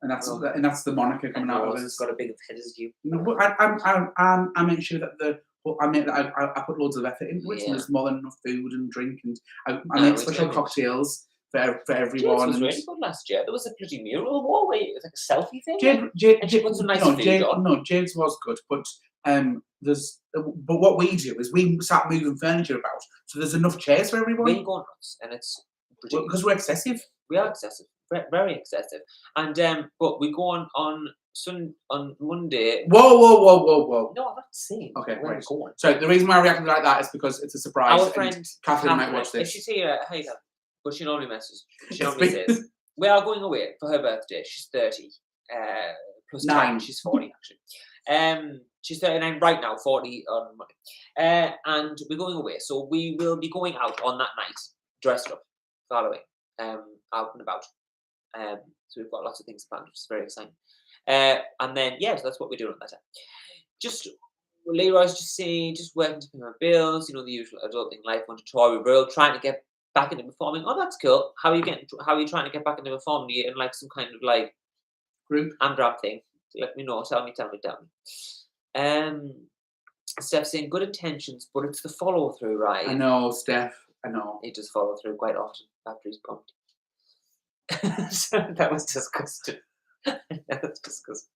And that's the moniker coming out of it.
It's got a big head as you.
No, but I make sure that I put loads of effort into it. Yeah. And there's more than enough food and drink, and I make special cocktails for everyone.
It was really good last year. There was a bloody mural wall where it was like a selfie thing.
Jade put some nice food on. No, Jade's was good, but but what we do is we start moving furniture about, so there's enough chairs for everyone.
We go nuts, and it's
because we're excessive.
We are excessive, very excessive, and but we go on Monday.
Whoa!
No, I'm not saying.
Okay,
where we're going.
So the reason why I reacted like that is because it's a surprise.
Our friend
Catherine might watch this.
If she's here, hey, but she normally messes. She normally says we are going away for her birthday. She's 30. Plus 9. She's 40 actually. She's 39 right now, 40 on Monday. And we're going away. So we will be going out on that night, dressed up, for Halloween, out and about. So we've got lots of things planned, which is very exciting. And then, yeah, so that's what we're doing at that time. Just, Leroy's just saying, just working to pay my bills, you know, the usual adulting life, on tutorial world, trying to get back into performing. Oh, that's cool. How are you trying to get back into performing? Are you in like some kind of like
Group
Amdram thing? Let me know. Tell me. Steph saying good intentions, but it's the follow through, right?
I know, Steph. I know.
He does follow through quite often after he's pumped. So that was disgusting. That was disgusting.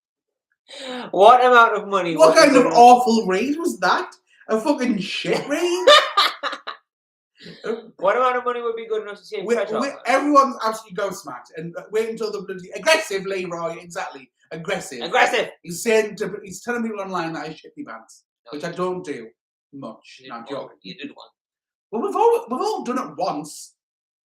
What amount of money?
What kind of awful read was that? A fucking shit read?
What amount of money would be good enough to take pressure off?
Everyone's absolutely gobsmacked, and wait until the bloody aggressive Leroy, exactly aggressive.
Aggressive.
He's telling people online that I shit me pants, which I don't do much. No, I'm joking.
You did one.
Well, we've all done it once.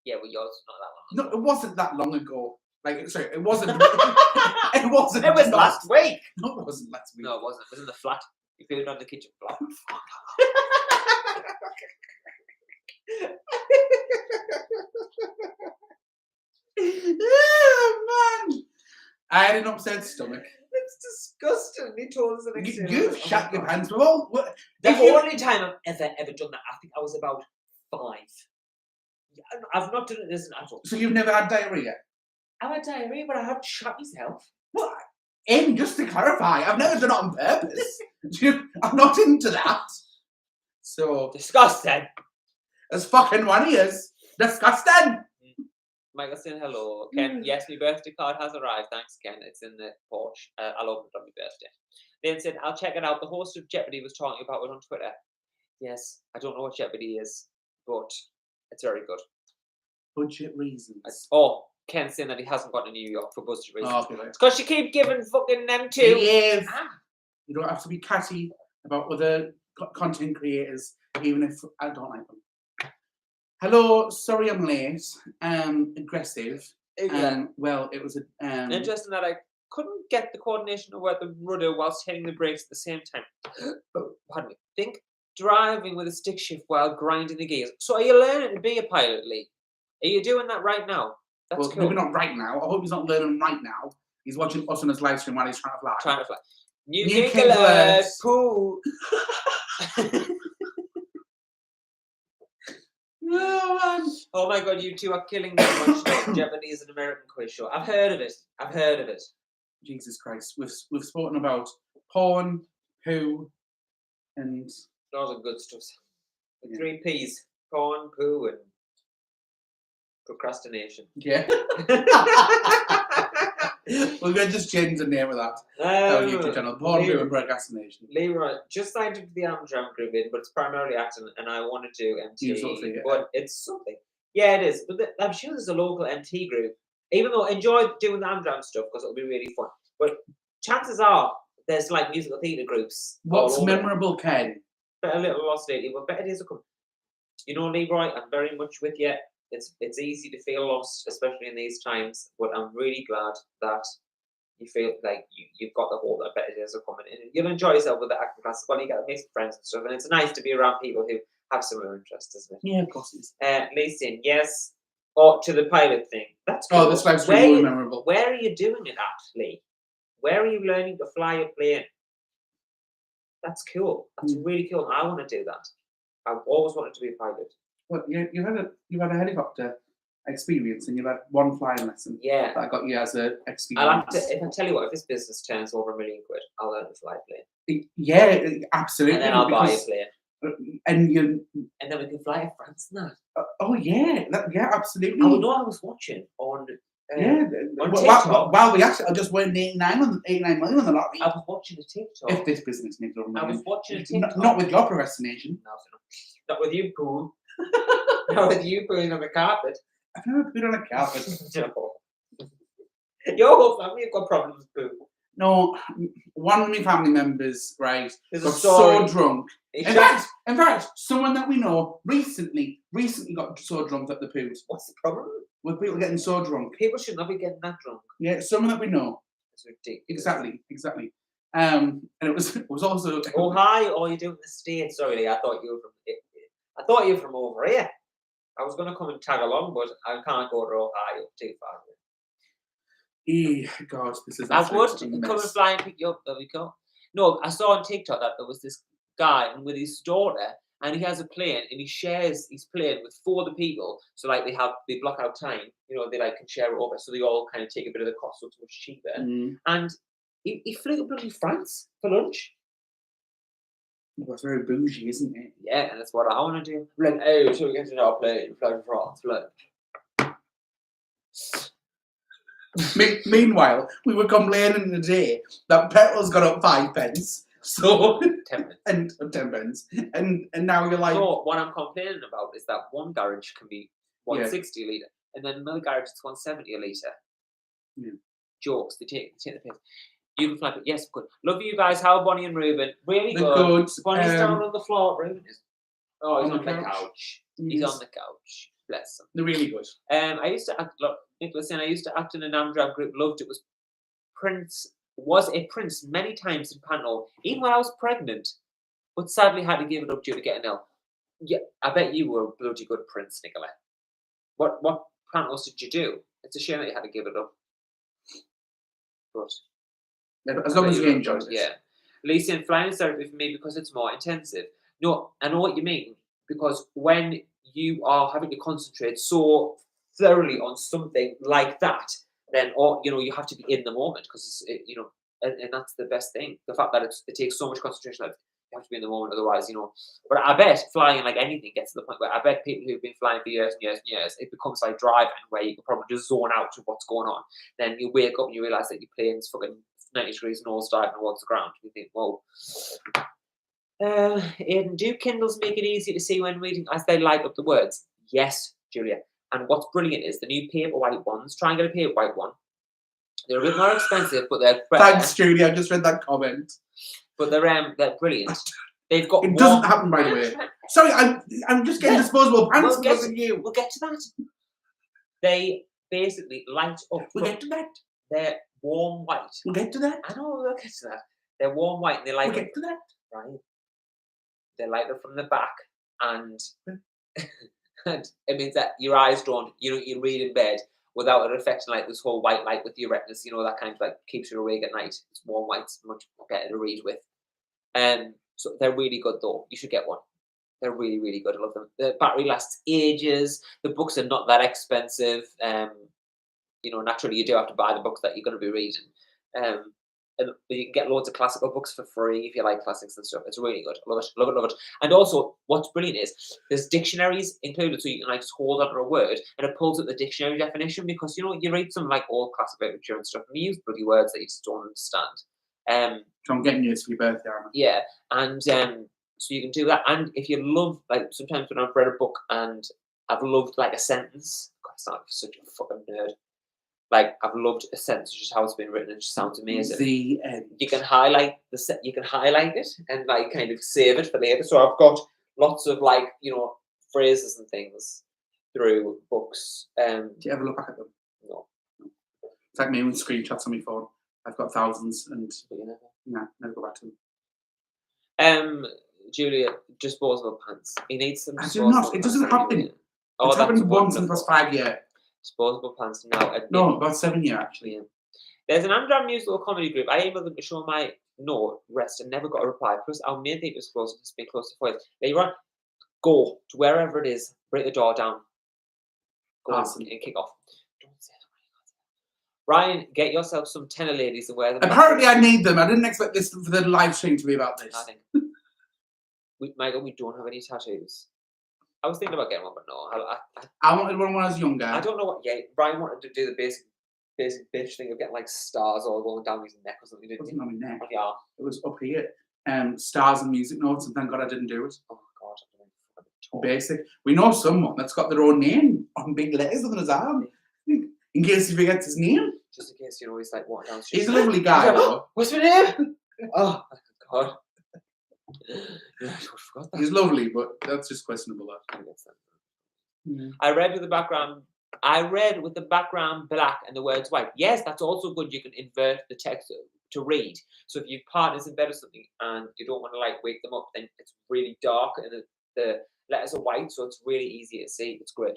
Yeah, well, yours not that long.
No, it wasn't that long ago. Like, sorry, it wasn't. It wasn't.
It was last week.
No, it wasn't last week. No,
it wasn't. It was in the flat. You put it on the kitchen floor.
Oh, man. I had an upset stomach.
It's disgusting. He told us the next day.
You've shat your pants. The
only time I've ever done that, I think I was about 5. I've not done it as an adult.
So you've never had diarrhea?
I've had diarrhea, but I haven't shot myself.
What? Aiden, just to clarify, I've never done it on purpose. I'm not into that. So
disgusting.
As fucking one he is. Disgusting.
Michael saying hello. Ken, yes, my birthday card has arrived. Thanks, Ken. It's in the Porsche. I'll open it on my birthday. Then said, I'll check it out. The host of Jeopardy was talking about it on Twitter. Yes, I don't know what Jeopardy is, but it's very good.
Budget reasons.
Ken saying that he hasn't got to New York for budget reasons.
Oh, okay.
It's because you keep giving fucking them too.
Yes. You don't have to be catty about other content creators, even if I don't like them. Hello, sorry I'm late. Aggressive. Well, it was
interesting that I couldn't get the coordination of where the rudder whilst hitting the brakes at the same time. Pardon me. Think driving with a stick shift while grinding the gears. So are you learning to be a pilot, Lee? Are you doing that right now? That's cool.
Maybe not right now. I hope he's not learning right now. He's watching us on his live stream while he's trying to fly.
New kink alert. Poo. Oh my god, you two are killing me much. Jeopardy is an American quiz show. I've heard of it.
Jesus Christ. We've spoken about porn, poo, and
those are good stuff. The 3 P's. Porn, poo, and procrastination.
Yeah. We're going to just change the name of that. Our YouTube channel. Porn, poo, and procrastination.
Leroy, just signed into the Amdram group in, but it's primarily acting, and I want to do MT. But it's something. Yeah, it is. But I'm sure there's a local MT group. Even though I enjoy doing the Amdram stuff because it'll be really fun. But chances are there's like musical theatre groups.
What's memorable, Ken?
A little lost lately, but better days will come. You know, Leroy, I'm very much with you. It's easy to feel lost, especially in these times. But I'm really glad that you feel like you've got the whole that better days are coming in. You'll enjoy yourself with the acting class. Well, you get to make some friends and stuff, and it's nice to be around people who have similar interests, isn't it?
Yeah, of course it is.
Listen, yes. Or to the pilot thing. That's cool.
Oh, this live stream will be memorable.
Where are you doing it at, Lee? Where are you learning to fly a plane? That's cool. That's really cool. I want to do that. I've always wanted to be a pilot.
Well, you've had a helicopter experience and you've had one flying lesson.
Yeah.
That got you as an experience.
I'll have to, if I tell you what, if this business turns over $1 million, I'll learn to fly a plane.
Yeah, absolutely.
And then I'll buy a plane.
And
then we can fly to France and that.
Oh yeah, yeah, absolutely.
I was watching on
while we actually just won 89 million on the lottery.
I was watching a TikTok.
If this business makes over $1 million.
I was watching a TikTok.
Not with your procrastination.
No, not with you, Pooh. Not with you pooing on the carpet.
I've never pooed on a carpet.
No. Your whole family have got problems with poo.
No, one of my family members, right, got
so
drunk. In fact, someone that we know recently got so drunk that they pooed.
What's the problem?
With people getting so drunk.
People should not be getting that drunk.
Yeah, someone that we know.
It's ridiculous.
Exactly. And it was also.
Oh hi! Oh, you're doing the States. Sorry, Lee, I thought you were from over here. I was going to come and tag along, but I can't go to Ohio too far.
God, this is
I would
absolutely
come and
mess.
fly and pick you up. There we go. No, I saw on TikTok that there was this guy with his daughter, and he has a plane, and he shares his plane with 4 other people. So like they block out time, you know, they like can share it over, so they all kind of take a bit of the cost, so it's much cheaper. And he flew to bloody France for lunch.
That's very bougie, isn't it?
Yeah, and that's what I want to do. Like, oh, so we get to our plane, fly to France, look.
Meanwhile, we were complaining today that petrol's got up 5 pence. So
10
and 10 pence. And now you're like,
no, what I'm complaining about is that one garage can be 160 a litre, and then another garage is 170 a litre. Jokes, they take the piss. You can fly, but yes, good. Love you guys. How are Bonnie and Ruben? Really good. Bonnie's down on the floor. Ruben is. Oh, he's on the couch. He's on the couch. Bless him.
They're really good.
I used to act. Look, Nicholas, and I used to act in an Amdram group. Loved it. Was a prince many times in panto, even when I was pregnant, but sadly had to give it up due to getting ill. Yeah, I bet you were a bloody good prince, Nicola. What pantos did you do? It's a shame that you had to give it up. But
as long as you enjoy it.
Yeah. Lisa, and flying is therapy for me because it's more intensive. No, I know what you mean. Because when you are having to concentrate so thoroughly on something like that, then you have to be in the moment because and that's the best thing. The fact that it takes so much concentration, that you have to be in the moment, otherwise, But I bet flying, like anything, gets to the point where I bet people who've been flying for years and years and years, it becomes like driving, where you can probably just zone out to what's going on. Then you wake up and you realise that your plane's fucking 90 degrees nose dive towards the ground. You think, whoa. Aiden, do Kindles make it easier to see when reading as they light up the words? Yes, Julia. And what's brilliant is the new paper white ones. Try and get a paper white one. They're a bit more expensive, but they're better.
Thanks, Julia. I just read that comment.
But they're brilliant. They've got.
It doesn't happen, by the way. Sorry, I'm just getting disposable pants because of you.
We'll get to that. They basically light up.
We'll get to that.
They're warm white.
We'll get to that.
I know we'll get to that. They're warm white and they light up.
We'll get to that.
Right. They light up from the back, and and it means that your eyes don't. You read in bed without it affecting like this whole white light with your retinas. That kind of like keeps you awake at night. It's warm white. It's much better to read with. So they're really good though. You should get one. They're really, really good. I love them. The battery lasts ages. The books are not that expensive. Naturally you do have to buy the books that you're going to be reading. And you can get loads of classical books for free if you like classics and stuff. It's really good. Love it, love it, love it. And also, what's brilliant is there's dictionaries included, so you can like just hold onto a word and it pulls up the dictionary definition, because you read some like old classic literature and stuff, and they use bloody words that you just don't understand.
So I'm getting you for your birthday, aren't I?
Yeah, and so you can do that. And if you love, like sometimes when I've read a book and I've loved like a sentence, God, I sound like such a fucking nerd. Like I've loved a sentence, just how it's been written. It just sounds amazing.
The end.
You can highlight you can highlight it and like kind of save it for later. So I've got lots of like phrases and things through books.
Do you ever look back at them?
No.
It's like me with screenshots on my phone. I've got thousands, and never go back to
them. Julia, disposable pants. He needs some.
I do not. It doesn't happen. It's happened once in the past 5 years.
Disposable pants now.
No, about 7 years actually.
Yeah. There's an Amdram musical comedy group. I emailed them to show my note, rest, and never got a reply. Plus, our main thing was supposed to be close to 4 years. Later on, go to wherever it is, break the door down, go and kick off. Don't say that. Ryan, get yourself some tenor ladies and wear them.
Apparently, I need them. I didn't expect this for the live stream to be about this.
Nothing. Michael, we don't have any tattoos. I was thinking about getting one, but no.
I wanted one when I was younger.
I don't know what. Yeah, Brian wanted to do the basic bitch thing of getting like stars all going down his neck or something.
It wasn't on my neck.
Yeah.
It was up here. Stars and music notes, and thank God I didn't do it.
Oh God.
Basic. We know someone that's got their own name on big letters on his arm, in case he forgets his name.
Just in case he's like walking down the street.
He's a lovely guy, though.
What's my name? Oh God.
He's lovely, but that's just questionable.
I read with the background black and the words white. Yes, that's also good. You can invert the text to read. So if your partner's in bed or something and you don't want to like wake them up, then it's really dark and the letters are white, so it's really easy to see. It's great.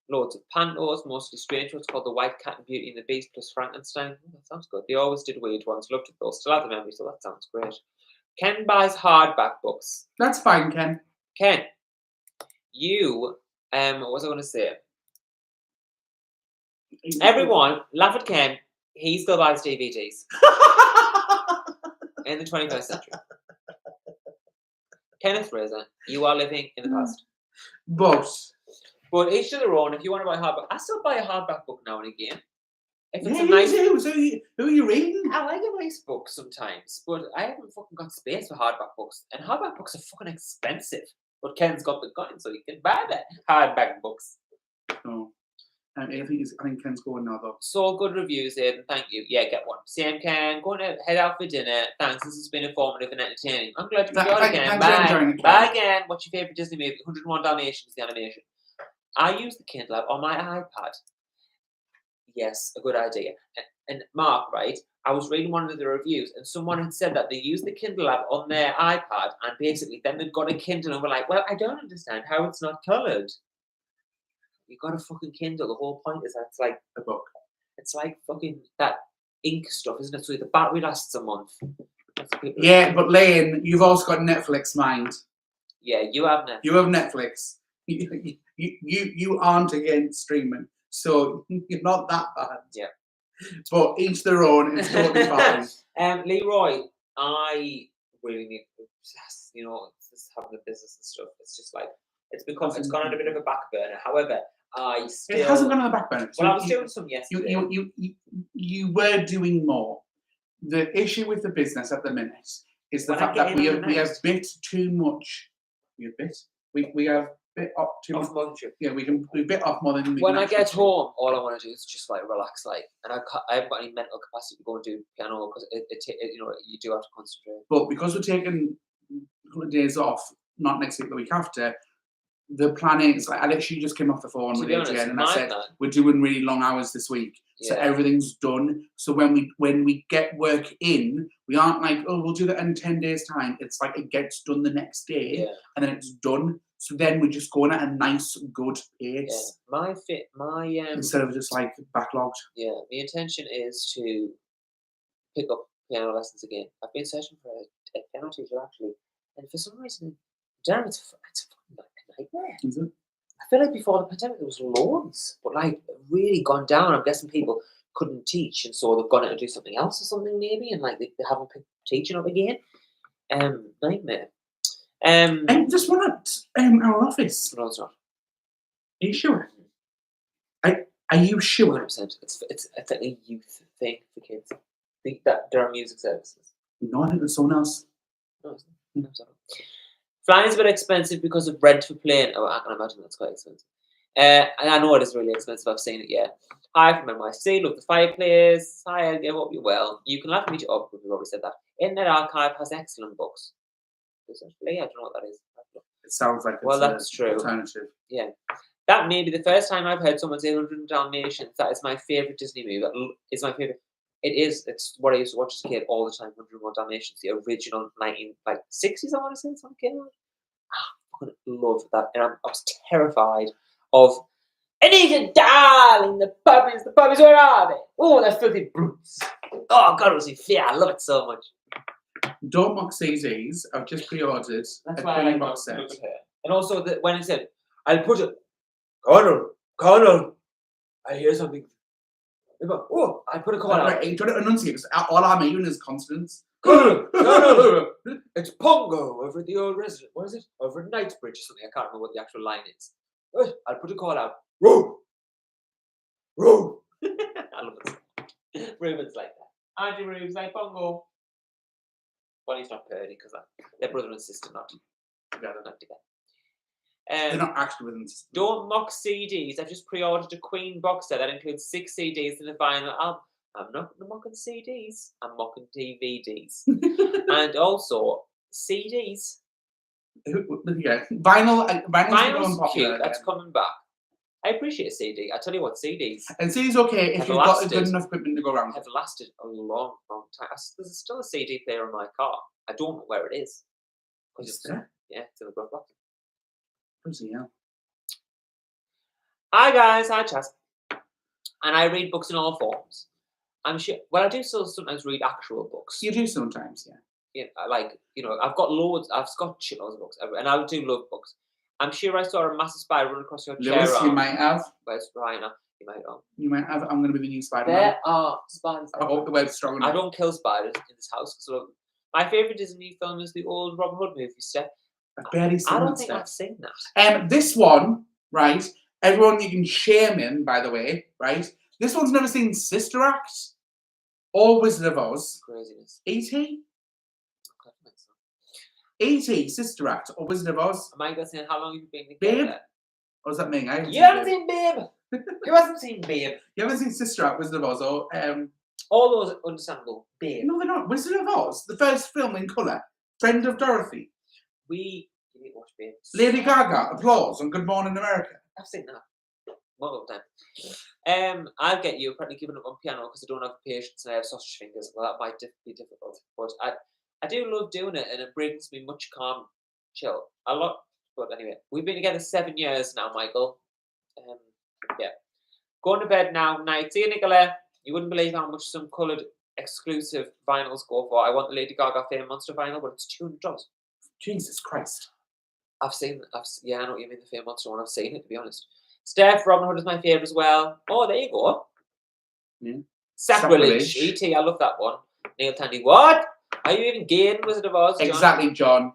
loads of pantos, mostly strange ones called The White Cat and Beauty and the Beast plus Frankenstein. Oh, that sounds good. They always did weird ones. Loved it though. Still have the memory, so that sounds great. Ken buys hardback books.
That's fine, Ken.
Ken, you, what was I going to say? Everyone, laugh at Ken. He still buys DVDs in the 21st century. Kenneth Fraser, you are living in the past. But each to their own. If you want to buy a hardback, I still buy a hardback book now and again. If it's a nice,
who are you reading?
I like a nice book sometimes, but I haven't fucking got space for hardback books. And hardback books are fucking expensive. But Ken's got the coin, so he can buy the hardback books.
Oh. I think Ken's going now, though.
So good reviews, Aiden. Thank you. Yeah, get one. Same, Ken. Going to head out for dinner. Thanks. This has been informative and entertaining. I'm glad you enjoyed it, Ken. Bye. Bye again. What's your favourite Disney movie? 101 Dalmatians, the animation. I use the Kindle app on my iPad. Yes, a good idea. And Mark, right? I was reading one of the reviews, and someone had said that they use the Kindle app on their iPad, and basically then they've got a Kindle, and we're like, well, I don't understand how it's not coloured. You got a fucking Kindle. The whole point is that it's like
a book.
It's like fucking that ink stuff, isn't it? So the battery lasts a month.
Yeah, but Lane, you've also got Netflix mind.
Yeah, you have Netflix.
You have Netflix. You aren't against streaming, so you're not that bad.
Yeah.
But each their own. It's totally fine.
Leroy, I really need, you know, just having a business and stuff. It's just like it's gone on a bit of a back burner. However, it
hasn't gone on the back burner.
Well, I was doing some yesterday.
You were doing more. The issue with the business at the minute is the fact that we have bit too much. We have bit up too much. Yeah, we bit off more than we
when I get home, all I want to do is just like relax, like, and I haven't got any mental capacity to go and do piano because you know, you do have to concentrate.
But because we're taking a couple of days off, not next week, the week after. The plan is, like, I literally just came off the phone with Adrian and I said, we're doing really long hours this week. Yeah. So everything's done. So when we get work in, we aren't like, oh, we'll do that in 10 days' time. It's like it gets done the next day and then it's done. So then we're just going at a nice, good pace. Yeah. Instead of just like backlogged. Yeah,
the intention is to pick up piano lessons again. I've been searching for a piano teacher actually. And for some reason, Durham, it's nightmare.
Is it?
I feel like before the pandemic there was loads, but like really gone down. I'm guessing people couldn't teach, and so they've gone out and do something else or something maybe, and like they haven't picked teaching up again. Nightmare.
There's one at our office.
No, it's not.
Are you sure? Are you sure?
100%. It's like a youth thing for kids. I think that Durham Music Services.
No, I think there's someone else.
No, it's not. No, it's not. Flying's a bit expensive because of rent for plane. Oh, I can imagine that's quite expensive. And I know it is really expensive. I've seen it, yeah. Hi from NYC. Love the fireplace. Hi, I hope you're well. You can laugh at me up, but we've already said that. Internet Archive has excellent books. I don't know what that is.
It sounds like
well, that's true.
Alternative.
Yeah. That may be the first time I've heard someone say 100 Dalmatians. That is my favourite Disney movie. That is my favourite. It is. It's what I used to watch as a kid all the time. 101 Dalmatians, the original 1960s. I want to say something came out. I fucking love that, and I was terrified of Anita, darling, the puppies. Where are they? Oh, they're filthy brutes. Oh God, it was in fear. I love it so much.
Don't mock CDs. I've just pre-ordered
That's
a
why
Queen
I
box set.
And also when it said, "I'll put it, Connor, I hear something." Oh, I put a call out.
You try to enunciate because all I'm hearing is consonants.
No. It's Pongo over at the old resident. What is it? Over at Knightsbridge or something. I can't remember what the actual line is. I'll put a call out. Row. I love it. Ruben's like that. Auntie Ruben's like Pongo. Well, he's not Purdy because they're brother and sister, not together.
They're not actually with them.
Don't mock CDs. I've just pre-ordered a Queen box set that includes 6 CDs and a vinyl album. I'm not mocking CDs. I'm mocking DVDs. And also CDs.
Yeah, vinyl's
cute. That's coming back. I appreciate a CD. I tell you what, CDs.
And CDs okay if you've got a good enough equipment to go around.
Have lasted a long, long time. There's still a CD player in my car. I don't know where it is.
Is there?
Yeah, it's in the glove box.
Yeah.
Hi guys, hi Chas. And I read books in all forms. I'm sure. Well, I do still sometimes read actual books.
You do sometimes, yeah.
Yeah, like I've got loads. I've got shitloads of books, and I do love books. I'm sure I saw a massive spider run across your chair.
Lewis, you might have.
Where's Ryan? You might have.
You might have. I'm going to be the new Spider-Man.
There are spiders.
I hope the web's strong enough.
I don't kill spiders in this house. So my favourite Disney film is the old Robin Hood movie, Steph.
I've barely seen
I don't
that
think
stuff.
I've seen that.
This one, right? Everyone, you can shame him, by the way, right? This one's never seen Sister Act or Wizard of Oz.
Craziness.
E.T.? E.T., Sister Act or Wizard of Oz.
Am I going to say how long have you been
Babe?
together?
What does that mean?
You haven't seen Babe. You haven't seen Babe.
You haven't seen Sister Act, Wizard of Oz, or
all those understandable. Babe.
No, they're not. Wizard of Oz, the first film in colour. Friend of Dorothy.
You need to watch Babe.
Lady Gaga, Applause on Good Morning America.
I've seen that. One time. I'll get you probably giving up on piano because I don't have patience and I have sausage fingers. Well, that might be difficult, but I do love doing it, and it brings me much calm, chill. A lot. But anyway, we've been together 7 years now, Michael. Yeah. Going to bed now. Night. See you, Nicola. You wouldn't believe how much some coloured exclusive vinyls go for. I want the Lady Gaga Fame Monster vinyl, but it's $200.
Jesus Christ.
Yeah, I know what you mean, the Fame Monster one. I've seen it, to be honest. Steph, Robin Hood is my favourite as well. Oh, there you go.
Yeah.
Sacrilege. E.T., I love that one. Neil Tandy, what? Are you even gay in Wizard of Oz, John?
Exactly, John.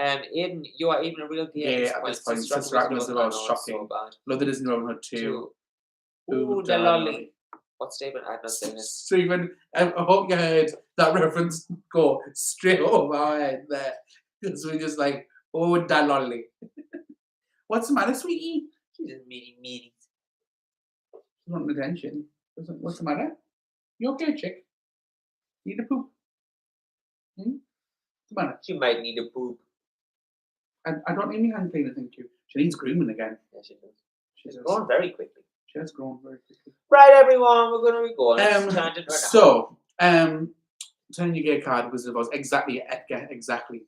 Aiden, you are even a real gay
at this point. Sister Act was about shocking. Love the Disney Robin Hood too.
Ooh, the lolly. What's Stephen? I've not seen it.
Stephen, I hope you heard that reference go straight over our head there. Because we're just like, oh, the lolly. What's the matter, sweetie?
She doesn't mean meanies.
She's wanting attention. What's the matter? You okay, chick? Need a poop? What's the matter?
She might need a poop.
I don't need my hand cleaner, thank you. She needs grooming again.
Yeah, she does. She's grown very quickly.
She has grown very quickly.
Right, everyone, we're going to be going.
Turning your gay card, Wizard of Oz. Exactly, Edgar, exactly.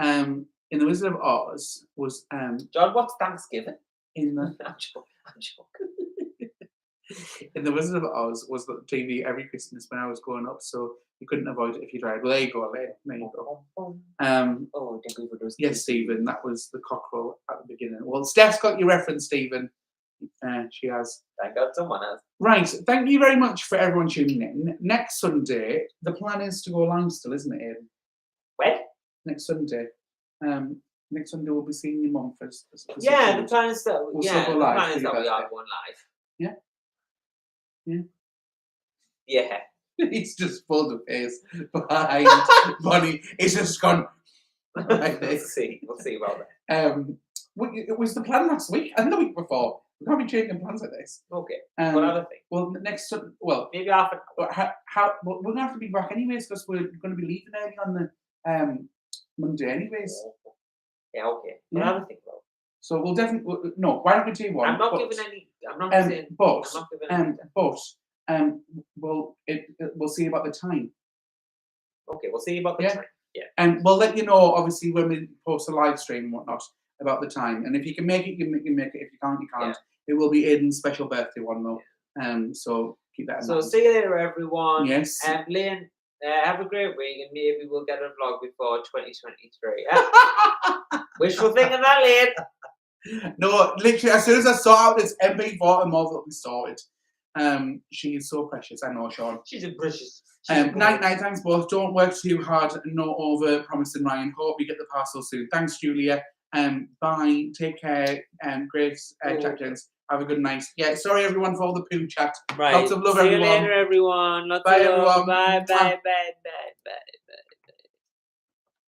In the Wizard of Oz was
John, what's Thanksgiving?
In the
I'm joking.
In the Wizard of Oz was the TV every Christmas when I was growing up, so you couldn't avoid it if you tried. Well, there you go, there you go. Yes, Stephen, that was the cockerel at the beginning. Well, Steph's got your reference, Stephen. She has.
Thank God someone has.
Right, thank you very much for everyone tuning in. Next Sunday, the plan is to go live still, isn't it, Aiden?
When?
Next Sunday. Next Sunday we'll be seeing your mum for
yeah, the plan is that
we are going
live.
Yeah? Yeah?
Yeah.
He's just pulled the face behind Bonnie. It's just gone like this.
We'll see about that.
It was the plan last week and the week before. We can't be changing plans like this.
Okay. What other thing?
Well, maybe
half an
hour. We're going to have to be back anyways because we're going to be leaving early on the Monday anyways.
Yeah, okay. What other thing, though?
So we'll definitely why don't we do one?
I'm not giving any. I'm not saying. We'll
see about the time.
Okay, we'll see about the time. Yeah.
And we'll let you know obviously when we post a live stream and whatnot about the time. And if you can make it, you can make it. If you can't, you can't. Yeah. It will be Aiden's special birthday one though. So keep that in mind.
So see you later, everyone.
Yes.
Lynn, have a great week, and maybe we'll get a vlog before 2023. Wishful thinking that, Lynn.
No, literally, as soon as I saw out this MP4 and Marvel, we started. She is so precious. I know, Sean.
She's a precious.
Night, thanks both. Don't work too hard. No over promising, Ryan. Hope you get the parcel soon. Thanks, Julia. Bye. Take care. Grace, chat gents. Have a good night. Yeah, sorry everyone for all the poo chat.
Right.
Lots of love,
See
everyone.
See you later, everyone.
Bye, everyone.
Bye.